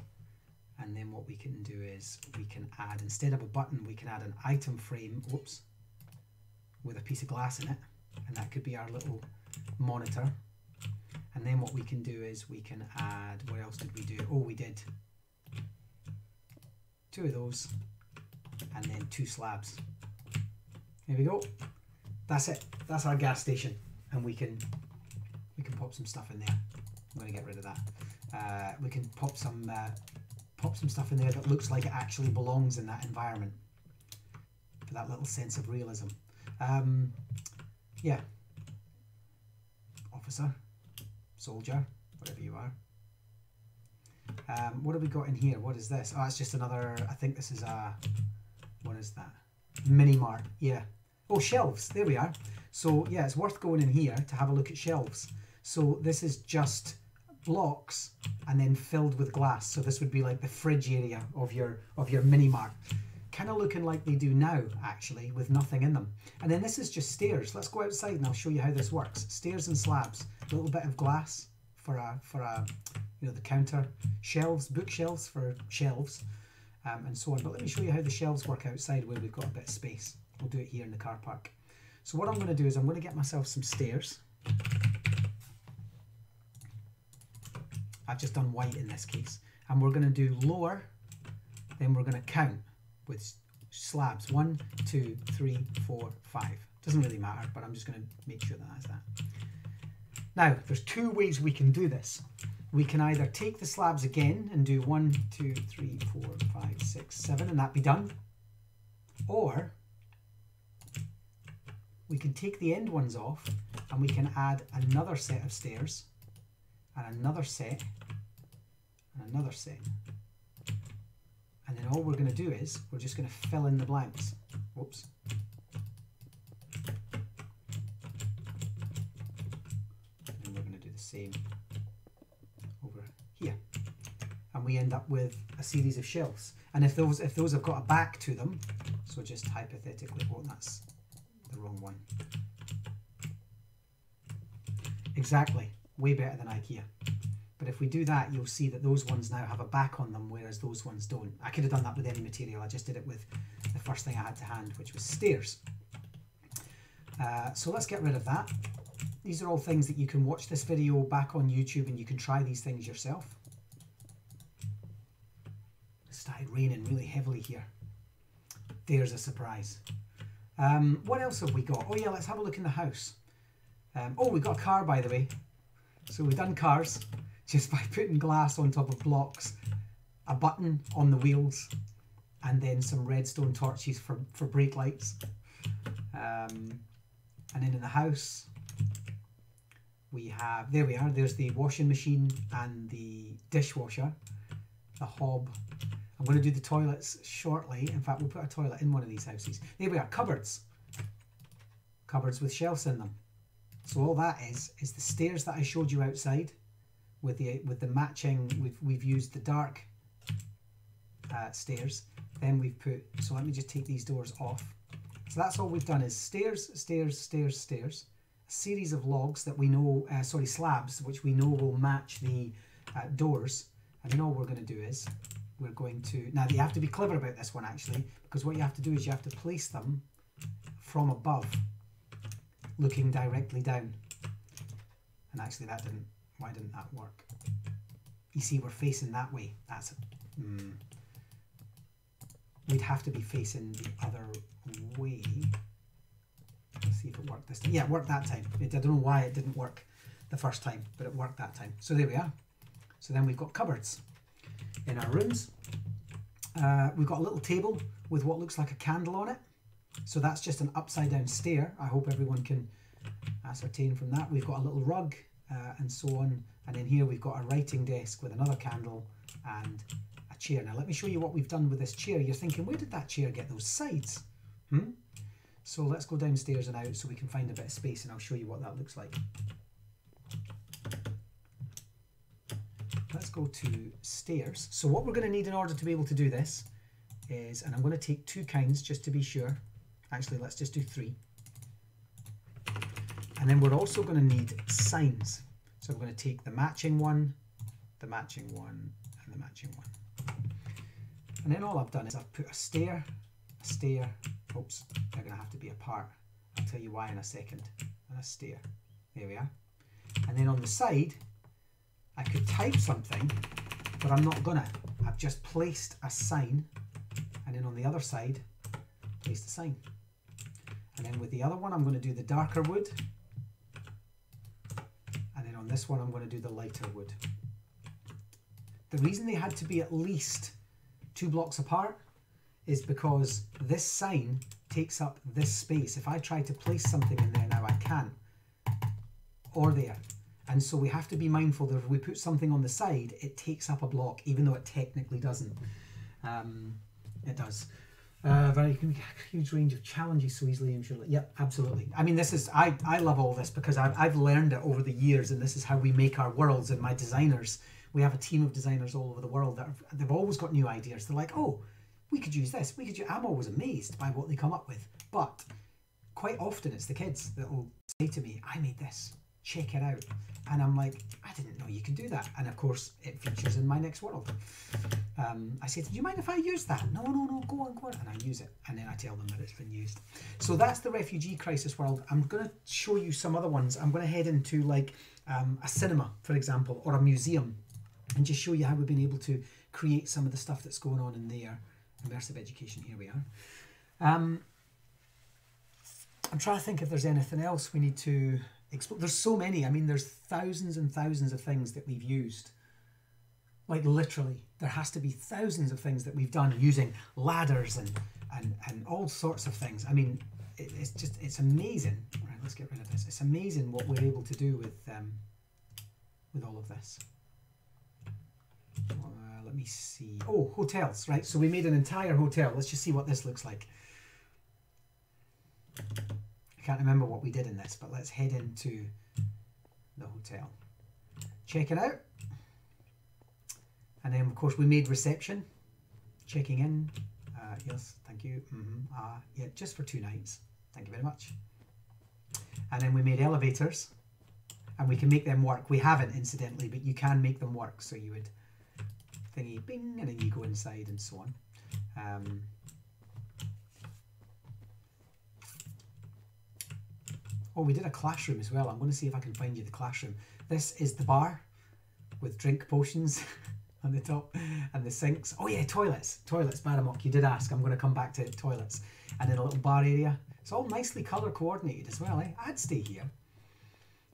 And then what we can do is we can add, instead of a button, we can add an item frame, whoops, with a piece of glass in it. And that could be our little monitor. And then what we can do is we can add, what else did we do? Oh, we did 2 of those, and then 2 slabs. Here we go. That's it. That's our gas station, and we can pop some stuff in there. I'm going to get rid of that. We can pop some stuff in there that looks like it actually belongs in that environment for that little sense of realism. Yeah. Officer, soldier, whatever you are. What have we got in here? What is this? Oh, it's just another, I think this is a, what is that? Mini mart, yeah. Oh, shelves, there we are. So yeah, it's worth going in here to have a look at shelves. So this is just blocks and then filled with glass. So this would be like the fridge area of your mini mart. Kind of looking like they do now, actually, with nothing in them. And then this is just stairs. Let's go outside and I'll show you how this works. Stairs and slabs, a little bit of glass for a you know, the counter, shelves, bookshelves for shelves, and so on. But let me show you how the shelves work outside where we've got a bit of space. We'll do it here in the car park. So what I'm going to do is I'm going to get myself some stairs. I've just done white in this case. And we're going to do lower, then we're going to count with slabs. 1, 2, 3, 4, 5. Doesn't really matter, but I'm just going to make sure that that's that. Now, there's two ways we can do this. We can either take the slabs again and do 1, 2, 3, 4, 5, 6, 7, and that be done. Or we can take the end ones off and we can add another set of stairs and another set and another set. And then all we're going to do is we're just going to fill in the blanks. Whoops. And we're going to do the same over here. And we end up with a series of shelves. And if those have got a back to them, so just hypothetically, oh, that's the wrong one. Exactly, way better than IKEA. But if we do that, you'll see that those ones now have a back on them, whereas those ones don't. I could have done that with any material. I just did it with the first thing I had to hand, which was stairs. So let's get rid of that. These are all things that you can watch this video back on YouTube and you can try these things yourself. It started raining really heavily here. There's a surprise. What else have we got? Oh yeah, let's have a look in the house. Oh, we've got a car, by the way. So we've done cars just by putting glass on top of blocks, a button on the wheels, and then some redstone torches for brake lights. And then in the house, we have, there we are, there's the washing machine and the dishwasher, the hob. I'm going to do the toilets shortly. In fact, we'll put a toilet in one of these houses. There we are, cupboards. Cupboards with shelves in them. So all that is the stairs that I showed you outside with the matching, we've used the dark stairs. Then we've put, so let me just take these doors off. So that's all we've done is stairs, stairs, stairs, stairs. A series of logs that we know, slabs, which we know will match the doors. And then all we're going to do is, we're going to, now you have to be clever about this one actually, because what you have to do is you have to place them from above, looking directly down. And actually that didn't, why didn't that work? You see we're facing that way. That's, we'd have to be facing the other way. Let's see if it worked this time. Yeah, it worked that time. I don't know why it didn't work the first time, but it worked that time. So there we are. So then we've got cupboards in our rooms. We've got a little table with what looks like a candle on it. So that's just an upside down stair. I hope everyone can ascertain from that. We've got a little rug and so on. And then here we've got a writing desk with another candle and a chair. Now let me show you what we've done with this chair. You're thinking, where did that chair get those sides? So let's go downstairs and out so we can find a bit of space and I'll show you what that looks like. Let's go to stairs. So what we're going to need in order to be able to do this is, and I'm going to take 2 kinds just to be sure. Actually, let's just do 3. And then we're also going to need signs. So we're going to take the matching one, the matching one, and the matching one. And then all I've done is I've put a stair, oops, they're going to have to be apart. I'll tell you why in a second. And a stair. There we are. And then on the side, I could type something, but I'm not gonna. I've just placed a sign, and then on the other side, placed a sign. And then with the other one, I'm going to do the darker wood. And then on this one, I'm going to do the lighter wood. The reason they had to be at least 2 blocks apart is because this sign takes up this space. If I try to place something in there now, I can't. Or there. And so we have to be mindful that if we put something on the side, it takes up a block, even though it technically doesn't. It does. Very huge range of challenges so easily, I'm sure. Yep, absolutely. I mean, this is, I love all this because I've learned it over the years, and this is how we make our worlds. And my designers, we have a team of designers all over the world that they've always got new ideas. They're like, oh, we could use this. We could use. I'm always amazed by what they come up with. But quite often it's the kids that will say to me, I made this. Check it out. And I'm like, I didn't know you could do that. And of course, it features in my next world. I say, do you mind if I use that? No, go on. And I use it. And then I tell them that it's been used. So that's the refugee crisis world. I'm going to show you some other ones. I'm going to head into like a cinema, for example, or a museum, and just show you how we've been able to create some of the stuff that's going on in there. Immersive education, here we are. I'm trying to think if there's anything else we need to explore. There's so many. I mean, there's thousands and thousands of things that we've used. Like literally, there has to be thousands of things that we've done using ladders and all sorts of things. I mean, it's amazing. Right, let's get rid of this. It's amazing what we're able to do with all of this. Let me see. Oh, hotels, right? So we made an entire hotel. Let's just see what this looks like. I can't remember what we did in this, but let's head into the hotel. Check it out. And then, of course, we made reception. Checking in. Yes, thank you. Yeah, just for 2 nights. Thank you very much. And then we made elevators. And we can make them work. We haven't, incidentally, but you can make them work. So you would thingy, bing, and then you go inside and so on. Oh, we did a classroom as well. I'm going to see if I can find you the classroom. This is the bar with drink potions on the top and the sinks. Oh yeah, toilets. Toilets, Baramok, you did ask. I'm going to come back to toilets. And then a little bar area. It's all nicely colour coordinated as well, eh? I'd stay here.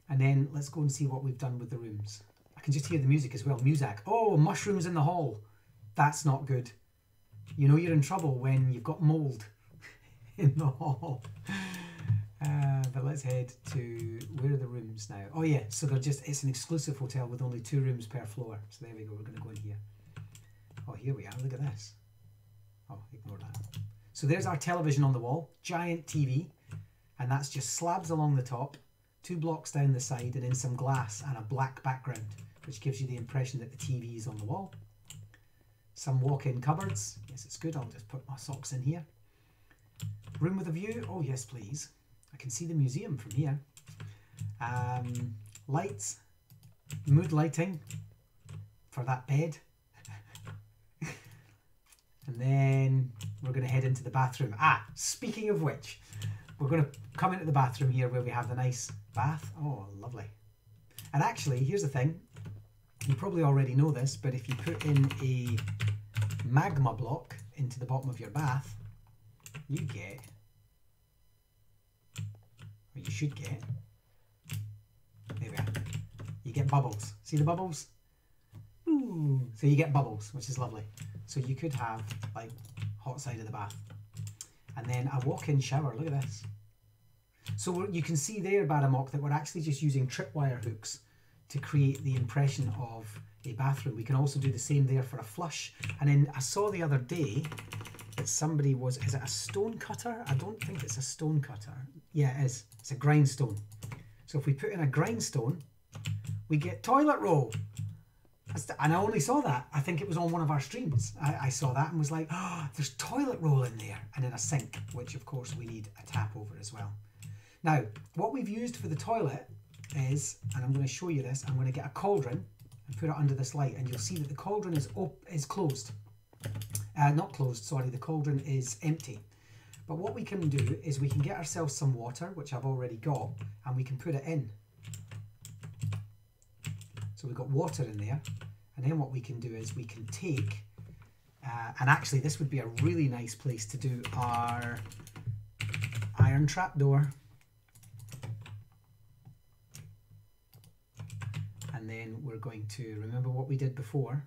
And then let's go and see what we've done with the rooms. I can just hear the music as well. Music. Oh, mushrooms in the hall. That's not good. You know you're in trouble when you've got mould in the hall. But let's head to, where are the rooms now? Oh yeah, so they're just, it's an exclusive hotel with only 2 rooms per floor. So there we go, we're going to go in here. Oh, here we are, look at this. Oh, ignore that. So there's our television on the wall, giant TV, and that's just slabs along the top, 2 blocks down the side, and then some glass and a black background, which gives you the impression that the TV is on the wall. Some walk-in cupboards. Yes, it's good. I'll just put my socks in here. Room with a view. Oh, yes, please. I can see the museum from here. Lights. Mood lighting for that bed. And then we're going to head into the bathroom. Ah, speaking of which, we're going to come into the bathroom here where we have the nice bath. Oh, lovely. And actually, here's the thing. You probably already know this, but if you put in a magma block into the bottom of your bath, you get, or you should get, there we are, you get bubbles. See the bubbles? Ooh. So you get bubbles, which is lovely. So you could have like hot side of the bath. And then a walk-in shower, look at this. So you can see there, Baramok, that we're actually just using tripwire hooks to create the impression of a bathroom. We can also do the same there for a flush. And then I saw the other day that somebody was, is it a stone cutter? I don't think it's a stone cutter. Yeah, it is. It's a grindstone. So if we put in a grindstone, we get toilet roll. And I only saw that. I think it was on one of our streams. I saw that and was like, oh, there's toilet roll in there. And then a sink, which of course we need a tap over as well. Now, what we've used for the toilet is, and I'm going to show you this, I'm going to get a cauldron and put it under this light, and you'll see that the cauldron is closed. Not closed, sorry, the cauldron is empty. But what we can do is we can get ourselves some water, which I've already got, and we can put it in. So we've got water in there, and then what we can do is we can take, and actually this would be a really nice place to do our iron trapdoor. And then we're going to remember what we did before.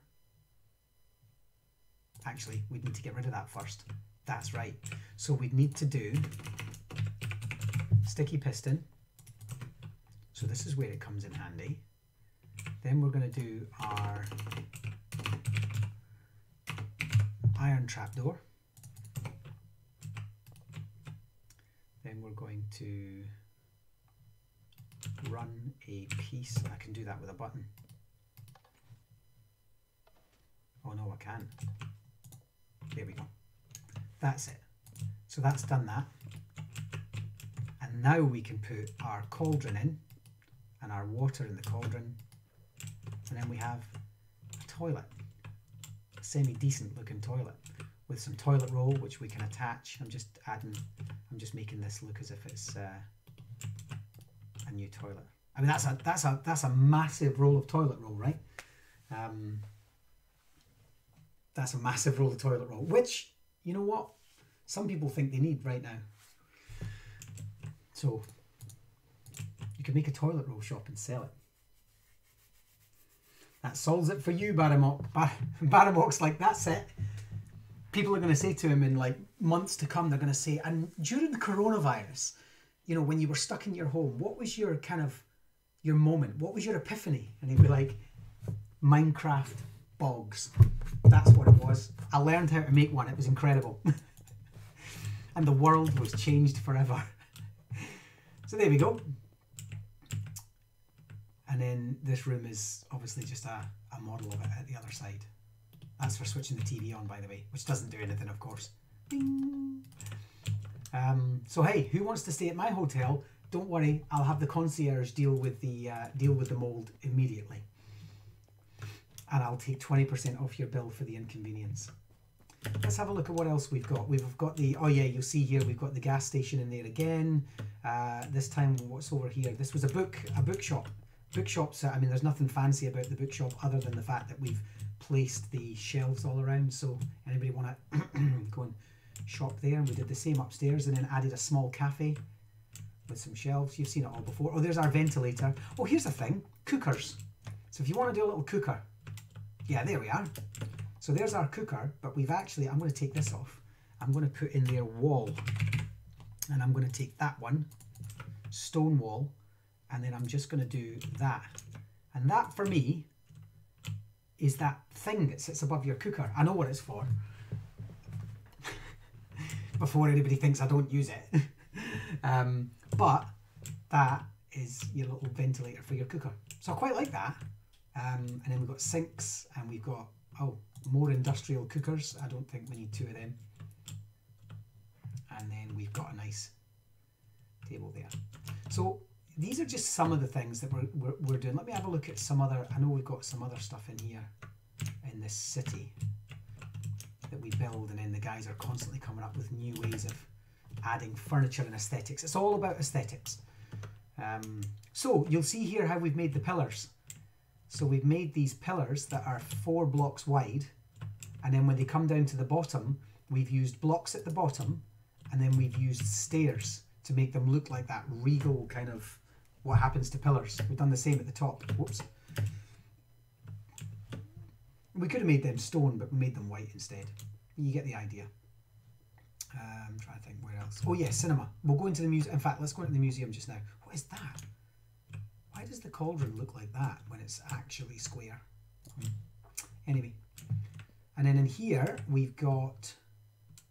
Actually, we'd need to get rid of that first. That's right. So we'd need to do sticky piston. So this is where it comes in handy. Then we're going to do our iron trapdoor. Then we're going to run a piece. I can do that with a button. Oh no, I can't. There we go. That's it. So that's done that. And now we can put our cauldron in and our water in the cauldron. And then we have a toilet, a semi-decent looking toilet with some toilet roll, which we can attach. I'm just making this look as if it's a new toilet. I mean, that's a massive roll of toilet roll, right? That's a massive roll of toilet roll, which, you know what? Some people think they need right now. So you could make a toilet roll shop and sell it. That solves it for you, Baramok. Baramok's like, that's it. People are going to say to him in like months to come, they're going to say, and during the coronavirus, you know, when you were stuck in your home, what was your kind of, your moment? What was your epiphany? And he'd be like, Minecraft bogs. That's what it was. I learned how to make one. It was incredible. And the world was changed forever. So there we go. And then this room is obviously just a model of it at the other side. That's for switching the TV on, by the way, which doesn't do anything, of course. Ding. So hey, who wants to stay at my hotel? Don't worry, I'll have the concierge deal with the mold immediately, and I'll take 20% off your bill for the inconvenience. Let's have a look at what else we've got. We've got the, oh yeah, you'll see here we've got the gas station in there again. This time, what's over here? This was a bookshop. Bookshops, I mean, there's nothing fancy about the bookshop other than the fact that we've placed the shelves all around. So anybody want to go and shop there? And we did the same upstairs and then added a small cafe with some shelves. You've seen it all before. Oh, there's our ventilator. Oh, here's the thing, cookers. So if you want to do a little cooker, yeah, there we are. So there's our cooker, but we've actually, I'm going to take this off. I'm going to put in their wall, and I'm going to take that one, stone wall, and then I'm just going to do that. And that for me is that thing that sits above your cooker. I know what it's for. Before anybody thinks I don't use it. But that is your little ventilator for your cooker. So I quite like that. And then we've got sinks, and we've got, oh, more industrial cookers. I don't think we need two of them. And then we've got a nice table there. So these are just some of the things that we're doing. Let me have a look at some other, I know we've got some other stuff in here in this city that we build, and then the guys are constantly coming up with new ways of adding furniture and aesthetics. It's all about aesthetics. So you'll see here how we've made the pillars. So we've made these pillars that are 4 blocks wide, and then when they come down to the bottom, we've used blocks at the bottom, and then we've used stairs to make them look like that regal kind of what happens to pillars. We've done the same at the top. Whoops. We could have made them stone, but we made them white instead. You get the idea. I'm trying to think where else. Oh yeah, cinema. We'll go into the museum. In fact, let's go into the museum just now. What is that? Why does the cauldron look like that when it's actually square? Anyway. And then in here, we've got...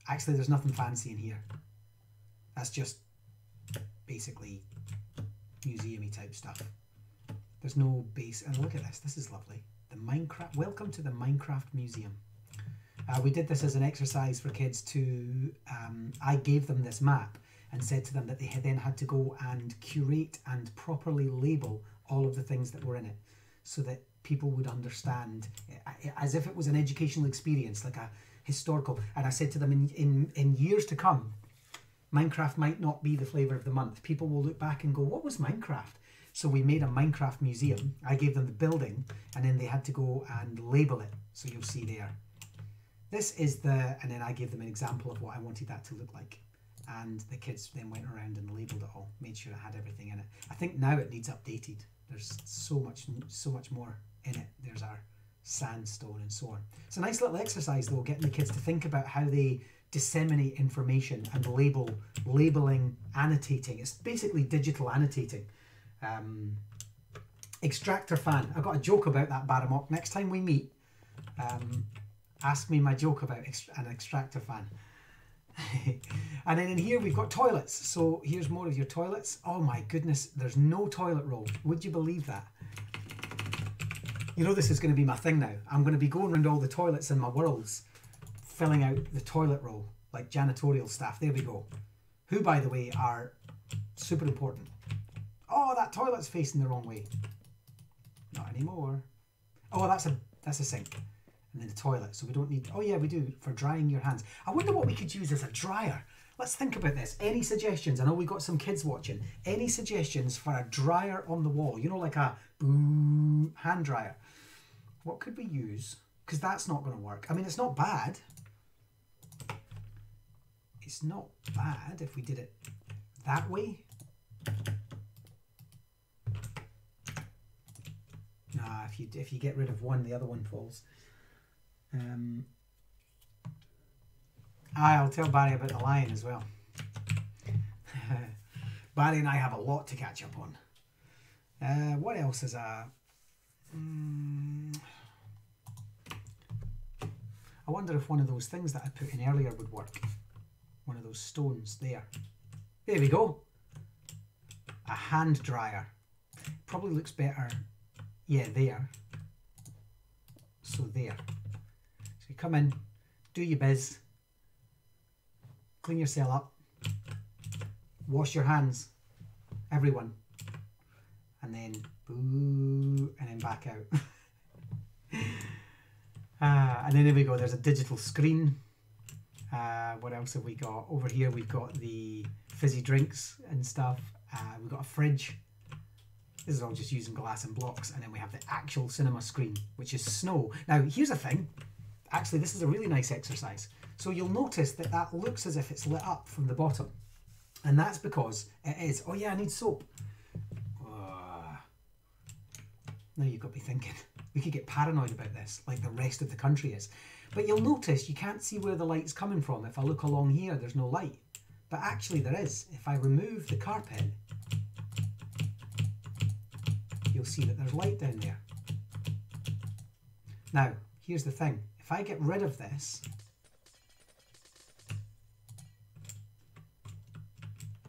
Actually, there's nothing fancy in here. That's just basically museum-y type stuff. There's no base. And look at this. This is lovely. The Minecraft. Welcome to the Minecraft Museum. We did this as an exercise for kids to... I gave them this map and said to them that they then had to go and curate and properly label all of the things that were in it so that people would understand, as if it was an educational experience, like a historical. And I said to them, in years to come, Minecraft might not be the flavour of the month. People will look back and go, what was Minecraft? So we made a Minecraft museum. I gave them the building, and then they had to go and label it. So you'll see there. This is the, and then I gave them an example of what I wanted that to look like. And the kids then went around and labelled it all, made sure it had everything in it. I think now it needs updated. There's so much more in it. There's our sandstone and so on. It's a nice little exercise though, getting the kids to think about how they disseminate information and labelling, annotating. It's basically digital annotating. Extractor fan. I've got a joke about that, Baramok. Next time we meet, ask me my joke about an extractor fan. And then in here we've got toilets. So here's more of your toilets. Oh my goodness, there's no toilet roll. Would you believe that? You know this is going to be my thing now. I'm going to be going around all the toilets in my worlds, filling out the toilet roll, like janitorial staff. There we go. Who, by the way, are super important. Oh, that toilet's facing the wrong way. Not anymore. Oh, that's a sink. And then the toilet. So we don't need... Oh, yeah, we do. For drying your hands. I wonder what we could use as a dryer. Let's think about this. Any suggestions? I know we've got some kids watching. Any suggestions for a dryer on the wall? You know, like a hand dryer. What could we use? Because that's not going to work. I mean, it's not bad. It's not bad if we did it that way. Nah, if you get rid of one, the other one falls. I'll tell Barry about the lion as well. Barry and I have a lot to catch up on. What else is a... I wonder if one of those things that I put in earlier would work. One of those stones there. There we go. A hand dryer. Probably looks better. Yeah, there. So there. So you come in, do your biz, clean yourself up, wash your hands, everyone, and then boo, and then back out. And then there we go, there's a digital screen. What else have we got? Over here we've got the fizzy drinks and stuff. We've got a fridge. This is all just using glass and blocks. And then we have the actual cinema screen, which is snow. Now, here's a thing. Actually, this is a really nice exercise. So you'll notice that that looks as if it's lit up from the bottom. And that's because it is. Oh yeah, I need soap. Now you've got me thinking. We could get paranoid about this, like the rest of the country is. But you'll notice you can't see where the light's coming from. If I look along here, there's no light. But actually there is. If I remove the carpet, you'll see that there's light down there. Now, here's the thing. If I get rid of this,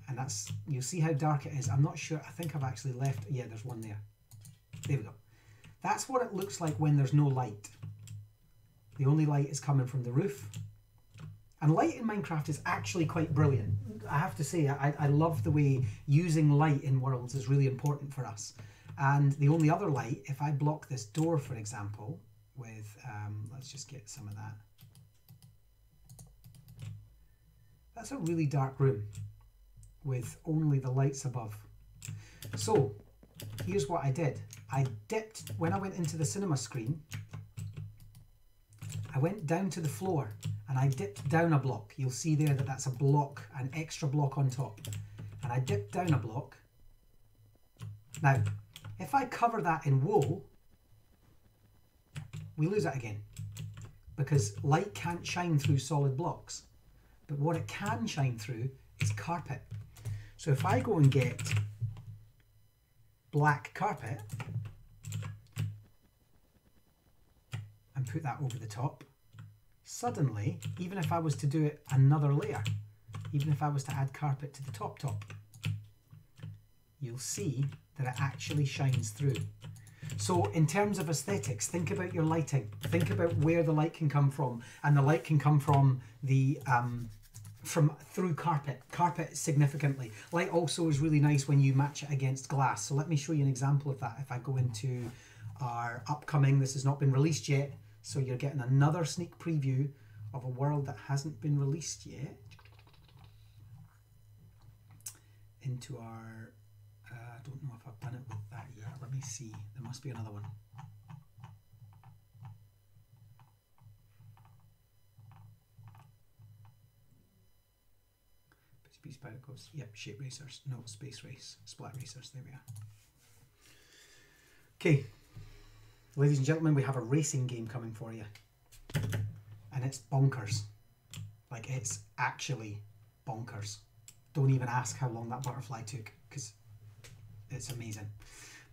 and that's, you'll see how dark it is. I'm not sure. I think I've actually left. Yeah, there's one there. There we go. That's what it looks like when there's no light. The only light is coming from the roof. And light in Minecraft is actually quite brilliant. I have to say, I love the way using light in worlds is really important for us. And the only other light, if I block this door, for example, with, let's just get some of that. That's a really dark room with only the lights above. So here's what I did. I dipped, when I went into the cinema screen, I went down to the floor and I dipped down a block. You'll see there that that's a block, an extra block on top. And I dipped down a block. Now, if I cover that in wool, we lose it again because light can't shine through solid blocks. But what it can shine through is carpet. So if I go and get black carpet and put that over the top, suddenly, even if I was to do it another layer, even if I was to add carpet to the top, you'll see that it actually shines through. So in terms of aesthetics, think about your lighting. Think about where the light can come from, and the light can come from the through carpet. Carpet significantly. Light also is really nice when you match it against glass. So let me show you an example of that. If I go into our upcoming, this has not been released yet, so you're getting another sneak preview of a world that hasn't been released yet. Into our, I don't know if I've done it with that yet. Let me see. There must be another one. how it goes. Yep, shape racers. No, space race. Splat racers. There we are. Okay. Ladies and gentlemen, we have a racing game coming for you. And it's bonkers. Like, it's actually bonkers. Don't even ask how long that butterfly took, because it's amazing.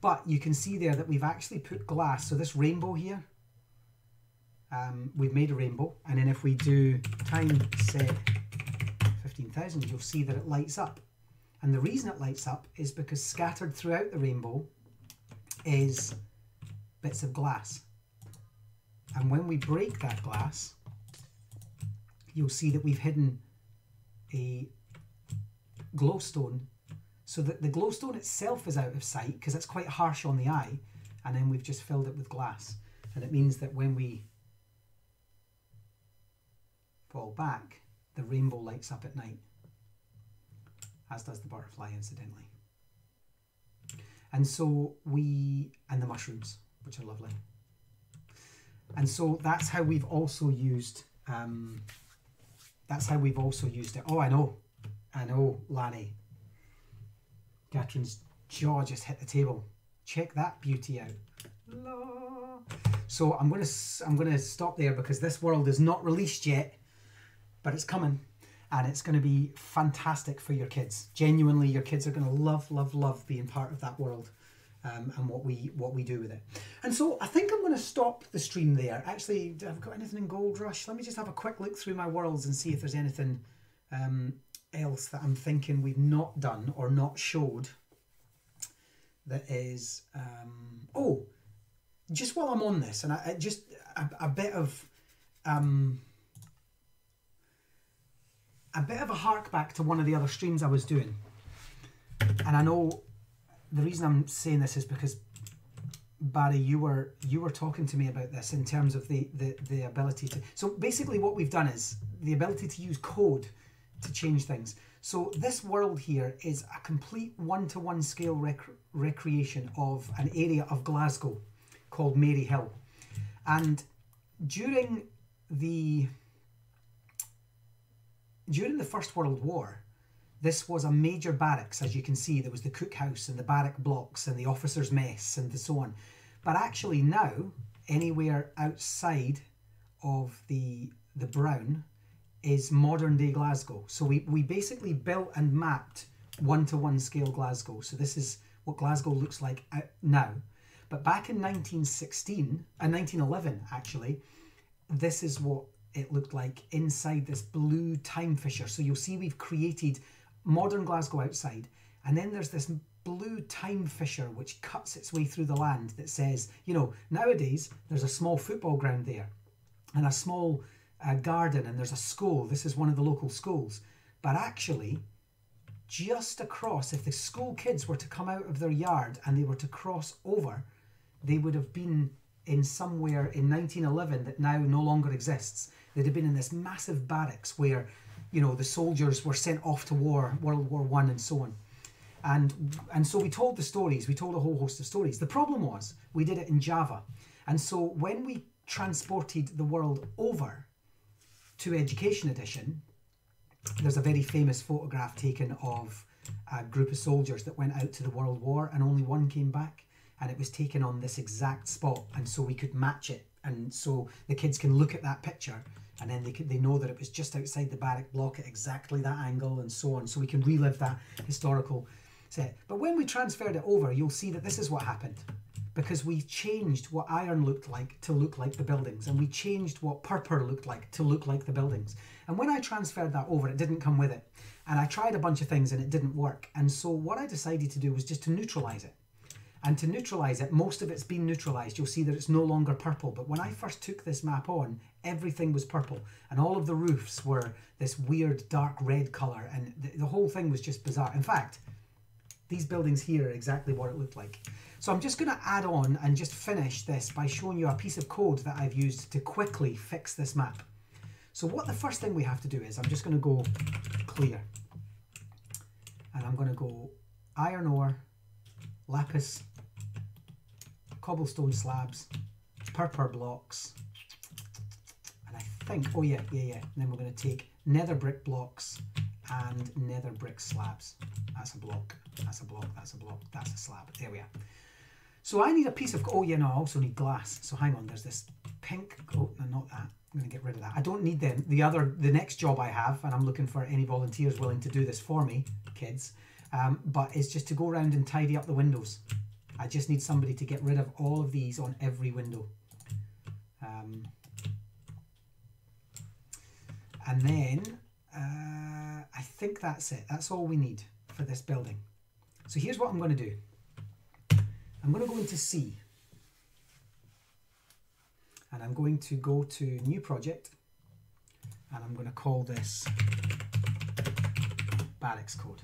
But you can see there that we've actually put glass. So this rainbow here, we've made a rainbow. And then if we do time set 15,000, you'll see that it lights up. And the reason it lights up is because scattered throughout the rainbow is bits of glass. And when we break that glass, you'll see that we've hidden a glowstone, so that the glowstone itself is out of sight because it's quite harsh on the eye, and then we've just filled it with glass. And it means that when we fall back, the rainbow lights up at night, as does the butterfly, incidentally. And so and the mushrooms, which are lovely. And so that's how we've also used it. Oh, I know, Lanny. Catherine's jaw just hit the table. Check that beauty out. La. So I'm gonna stop there because this world is not released yet, but it's coming, and it's going to be fantastic for your kids. Genuinely, your kids are going to love being part of that world. And what we do with it. And so I think I'm going to stop the stream there. Actually, have I got anything in Gold Rush? Let me just have a quick look through my worlds and see if there's anything else that I'm thinking we've not done or not showed that is... oh, just while I'm on this, and I just a bit of a hark back to one of the other streams I was doing. And I know... The reason I'm saying this is because, Barry, you were talking to me about this in terms of the ability to... So basically what we've done is the ability to use code to change things. So this world here is a complete one-to-one scale recreation of an area of Glasgow called Mary Hill. And during the First World War, this was a major barracks. As you can see, there was the cookhouse and the barrack blocks and the officers' mess and so on. But actually now, anywhere outside of the Brown is modern day Glasgow. So we basically built and mapped one-to-one scale Glasgow. So this is what Glasgow looks like now. But back in 1911 actually, this is what it looked like inside this blue time fissure. So you'll see we've created modern Glasgow outside, and then there's this blue time fissure which cuts its way through the land that says, you know, nowadays there's a small football ground there and a small garden, and there's a school. This is one of the local schools. But actually, just across, if the school kids were to come out of their yard and they were to cross over, they would have been in somewhere in 1911 that now no longer exists. They'd have been in this massive barracks where, you know, the soldiers were sent off to war, World War I and so on. And so we told the stories, we told a whole host of stories. The problem was, we did it in Java. And so when we transported the world over to Education Edition, there's a very famous photograph taken of a group of soldiers that went out to the World War and only one came back. And it was taken on this exact spot. And so we could match it. And so the kids can look at that picture, and then they know that it was just outside the barrack block at exactly that angle and so on. So we can relive that historical set. But when we transferred it over, you'll see that this is what happened. Because we changed what iron looked like to look like the buildings. And we changed what purple looked like to look like the buildings. And when I transferred that over, it didn't come with it. And I tried a bunch of things and it didn't work. And so what I decided to do was just to neutralize it. And to neutralize it, most of it's been neutralized. You'll see that it's no longer purple. But when I first took this map on, everything was purple. And all of the roofs were this weird dark red color. And the whole thing was just bizarre. In fact, these buildings here are exactly what it looked like. So I'm just going to add on and just finish this by showing you a piece of code that I've used to quickly fix this map. So what the first thing we have to do is, I'm just going to go clear. And I'm going to go iron ore, lapis, cobblestone slabs, purple blocks, and I think, oh yeah, and then we're going to take nether brick blocks, and nether brick slabs. That's a block, that's a block, that's a block, that's a slab. There we are. So I need a piece of, oh yeah, no, I also need glass. So hang on, there's this pink, oh, no, not that. I'm going to get rid of that. I don't need them. The next job I have, and I'm looking for any volunteers willing to do this for me, kids, but it's just to go around and tidy up the windows. I just need somebody to get rid of all of these on every window. And then I think that's it. That's all we need for this building. So here's what I'm going to do. I'm going to go into C. And I'm going to go to new project. And I'm going to call this barracks code.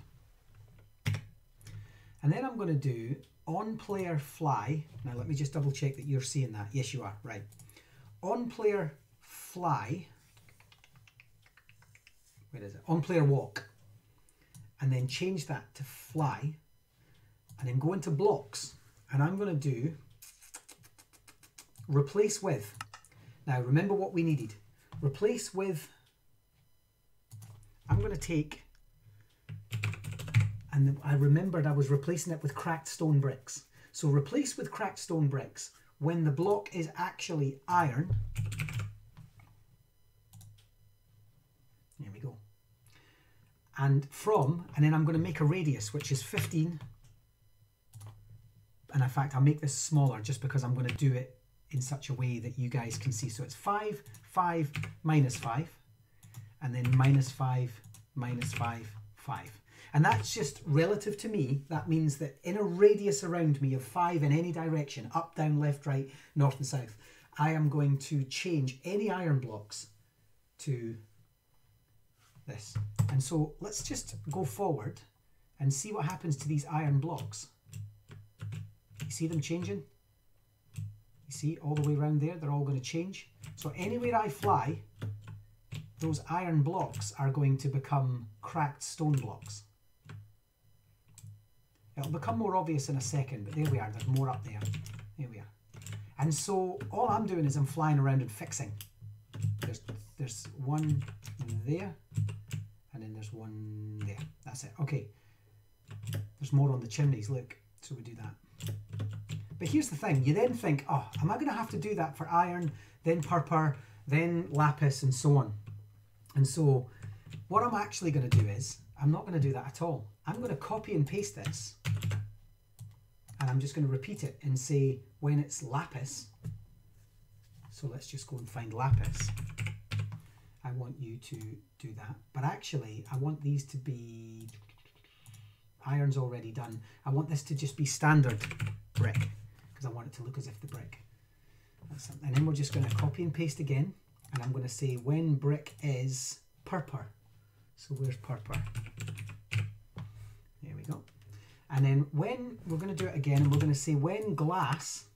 And then I'm going to do on player fly. Now let me just double check that you're seeing that. Yes, you are. Right. On player fly. Where is it? On player walk. And then change that to fly. And then go into blocks. And I'm going to do replace with. Now remember what we needed. Replace with. I'm going to take. And I remembered I was replacing it with cracked stone bricks. So replace with cracked stone bricks when the block is actually iron. There we go. And then I'm going to make a radius, which is 15. And in fact, I'll make this smaller just because I'm going to do it in such a way that you guys can see. So it's 5, 5, minus 5. And then minus 5, minus 5, 5. And that's just relative to me. That means that in a radius around me of 5 in any direction, up, down, left, right, north and south, I am going to change any iron blocks to this. And so let's just go forward and see what happens to these iron blocks. You see them changing? You see all the way around there, they're all going to change. So anywhere I fly, those iron blocks are going to become cracked stone blocks. It'll become more obvious in a second, but there we are, there's more up there. There we are. And so all I'm doing is I'm flying around and fixing. There's one there, and then there's one there. That's it. Okay. There's more on the chimneys, look. So we do that. But here's the thing, you then think, oh, am I going to have to do that for iron, then purpur, then lapis, and so on? And so what I'm actually going to do is, I'm not going to do that at all. I'm going to copy and paste this, and I'm just going to repeat it and say when it's lapis. So let's just go and find lapis. I want you to do that. But actually, I want these to be, iron's already done. I want this to just be standard brick, because I want it to look as if the brick. And then we're just going to copy and paste again, and I'm going to say when brick is purpur. So where's purpur? There we go. And then when, we're going to do it again, and we're going to say when glass,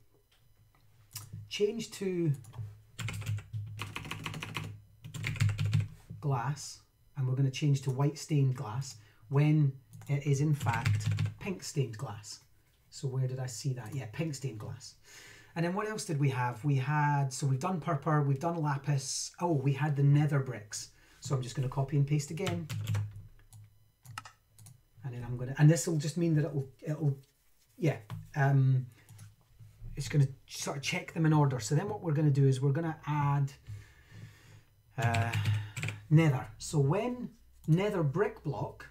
change to glass, and we're going to change to white stained glass when it is in fact pink stained glass. So where did I see that? Yeah, pink stained glass. And then what else did we have? We had, so we've done purpur, we've done lapis. Oh, we had the nether bricks. So I'm just going to copy and paste again. And then I'm going to, and this will just mean that it'll yeah, it's going to sort of check them in order. So then what we're going to do is we're going to add nether. So when nether brick block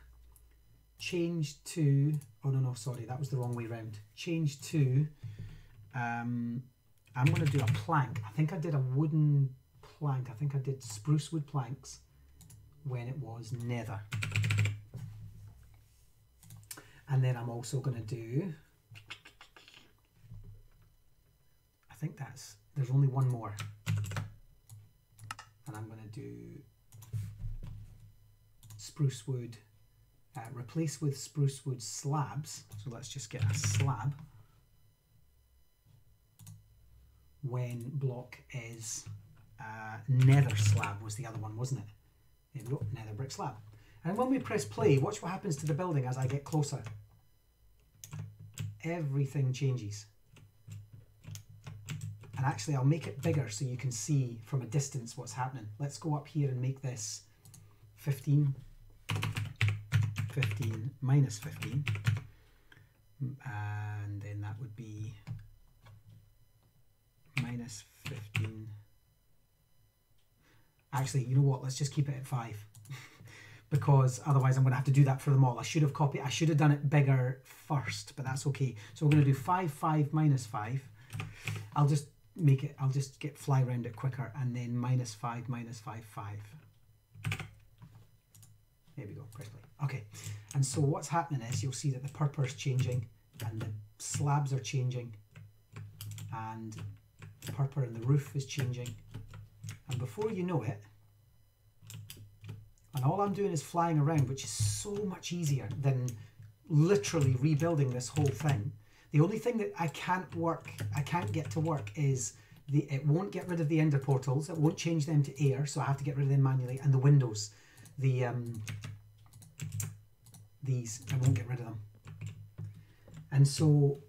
changed to, oh no, sorry, that was the wrong way round. Changed to, I'm going to do a plank. I think I did a wooden plank. I think I did spruce wood planks when it was nether. And then I'm also going to do, I think that's, there's only one more. And I'm going to do spruce wood, replace with spruce wood slabs. So let's just get a slab when block is nether slab was the other one, wasn't it? There we go, nether brick slab. And when we press play, watch what happens to the building as I get closer. Everything changes. And actually I'll make it bigger so you can see from a distance what's happening. Let's go up here and make this 15. 15 minus 15. And then that would be minus 15. Actually, you know what? Let's just keep it at 5. Because otherwise I'm going to have to do that for them all. I should have done it bigger first, but that's okay. So we're going to do 5 minus 5. I'll just fly around it quicker, and then minus 5 minus 5, 5. There we go, press play. Okay, and so what's happening is you'll see that the purpur is changing and the slabs are changing and the purpur in the roof is changing, and before you know it, and all I'm doing is flying around, which is so much easier than literally rebuilding this whole thing. The only thing that I can't get to work is it won't get rid of the ender portals, it won't change them to air, so I have to get rid of them manually, and the windows, these, I won't get rid of them. And so,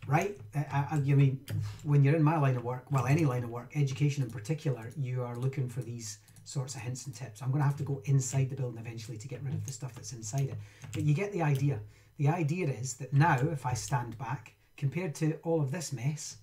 right, I mean, when you're in my line of work, well, any line of work, education in particular, you are looking for these sorts of hints and tips. I'm going to have to go inside the building eventually to get rid of the stuff that's inside it. But you get the idea. The idea is that now, if I stand back, compared to all of this mess,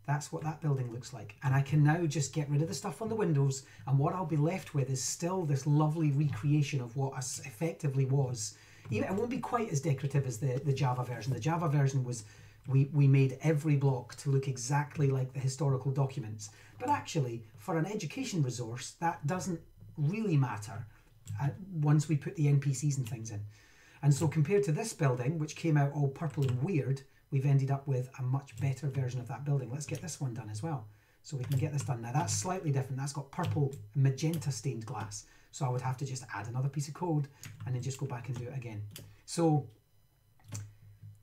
that's what that building looks like. And I can now just get rid of the stuff on the windows, and what I'll be left with is still this lovely recreation of what effectively was. It won't be quite as decorative as the Java version. The Java version was, we made every block to look exactly like the historical documents. But actually, for an education resource, that doesn't really matter once we put the NPCs and things in. And so compared to this building, which came out all purple and weird, we've ended up with a much better version of that building. Let's get this one done as well. So we can get this done. Now that's slightly different. That's got purple magenta stained glass. So I would have to just add another piece of code and then just go back and do it again. So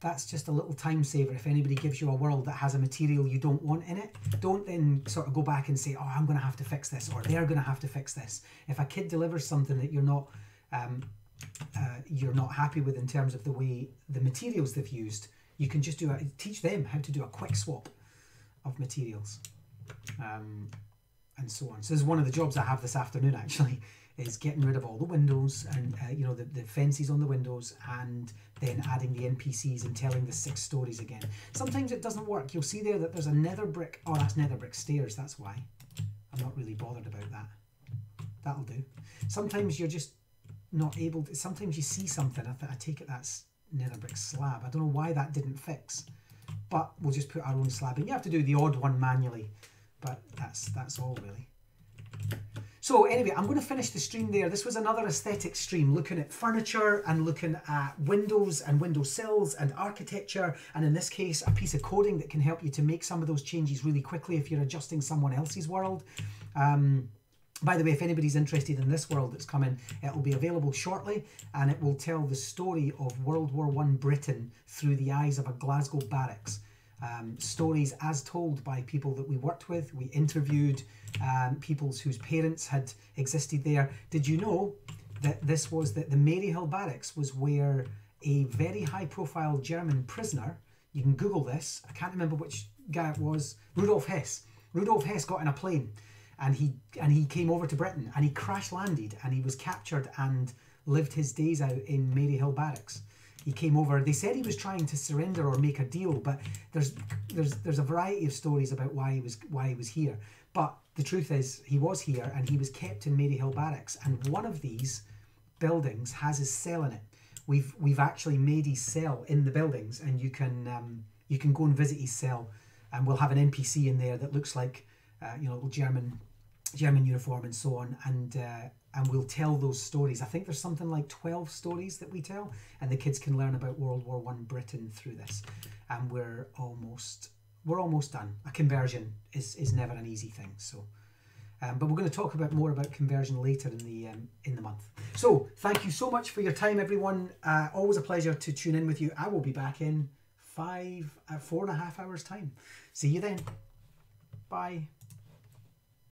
that's just a little time saver. If anybody gives you a world that has a material you don't want in it, don't then sort of go back and say, oh, I'm going to have to fix this, or they're going to have to fix this. If a kid delivers something that you're not happy with in terms of the way the materials they've used, you can just teach them how to do a quick swap of materials, and so on. So this is one of the jobs I have this afternoon, actually, is getting rid of all the windows and you know, the fences on the windows, and then adding the NPCs and telling the 6 stories again. Sometimes it doesn't work. You'll see there that there's a nether brick. Oh, that's nether brick stairs. That's why. I'm not really bothered about that. That'll do. Sometimes you're just not able to. Sometimes you see something. I take it that's nether brick slab. I don't know why that didn't fix, but we'll just put our own slab in. You have to do the odd one manually, but that's all really. So anyway, I'm going to finish the stream there. This was another aesthetic stream, looking at furniture and looking at windows and window sills and architecture, and in this case a piece of coding that can help you to make some of those changes really quickly if you're adjusting someone else's world. By the way, if anybody's interested in this world that's coming, it will be available shortly, and it will tell the story of World War I Britain through the eyes of a Glasgow barracks. Stories as told by people that we worked with. We interviewed people whose parents had existed there. Did you know that the Maryhill barracks was where a very high-profile German prisoner, you can Google this, I can't remember which guy it was, Rudolf Hess. Rudolf Hess got in a plane, and he came over to Britain, and he crash landed, and he was captured and lived his days out in Maryhill barracks. He came over. They said he was trying to surrender or make a deal, but there's a variety of stories about why he was here. But the truth is, he was here, and he was kept in Maryhill barracks. And one of these buildings has his cell in it. We've actually made his cell in the buildings, and you can go and visit his cell, and we'll have an NPC in there that looks like you know, German uniform and so on, and we'll tell those stories. I think there's something like 12 stories that we tell, and the kids can learn about World War I Britain through this. And we're almost done. A conversion is never an easy thing. So, but we're going to talk more about conversion later in the month. So thank you so much for your time, everyone. Always a pleasure to tune in with you. I will be back in 4.5 hours time. See you then. Bye.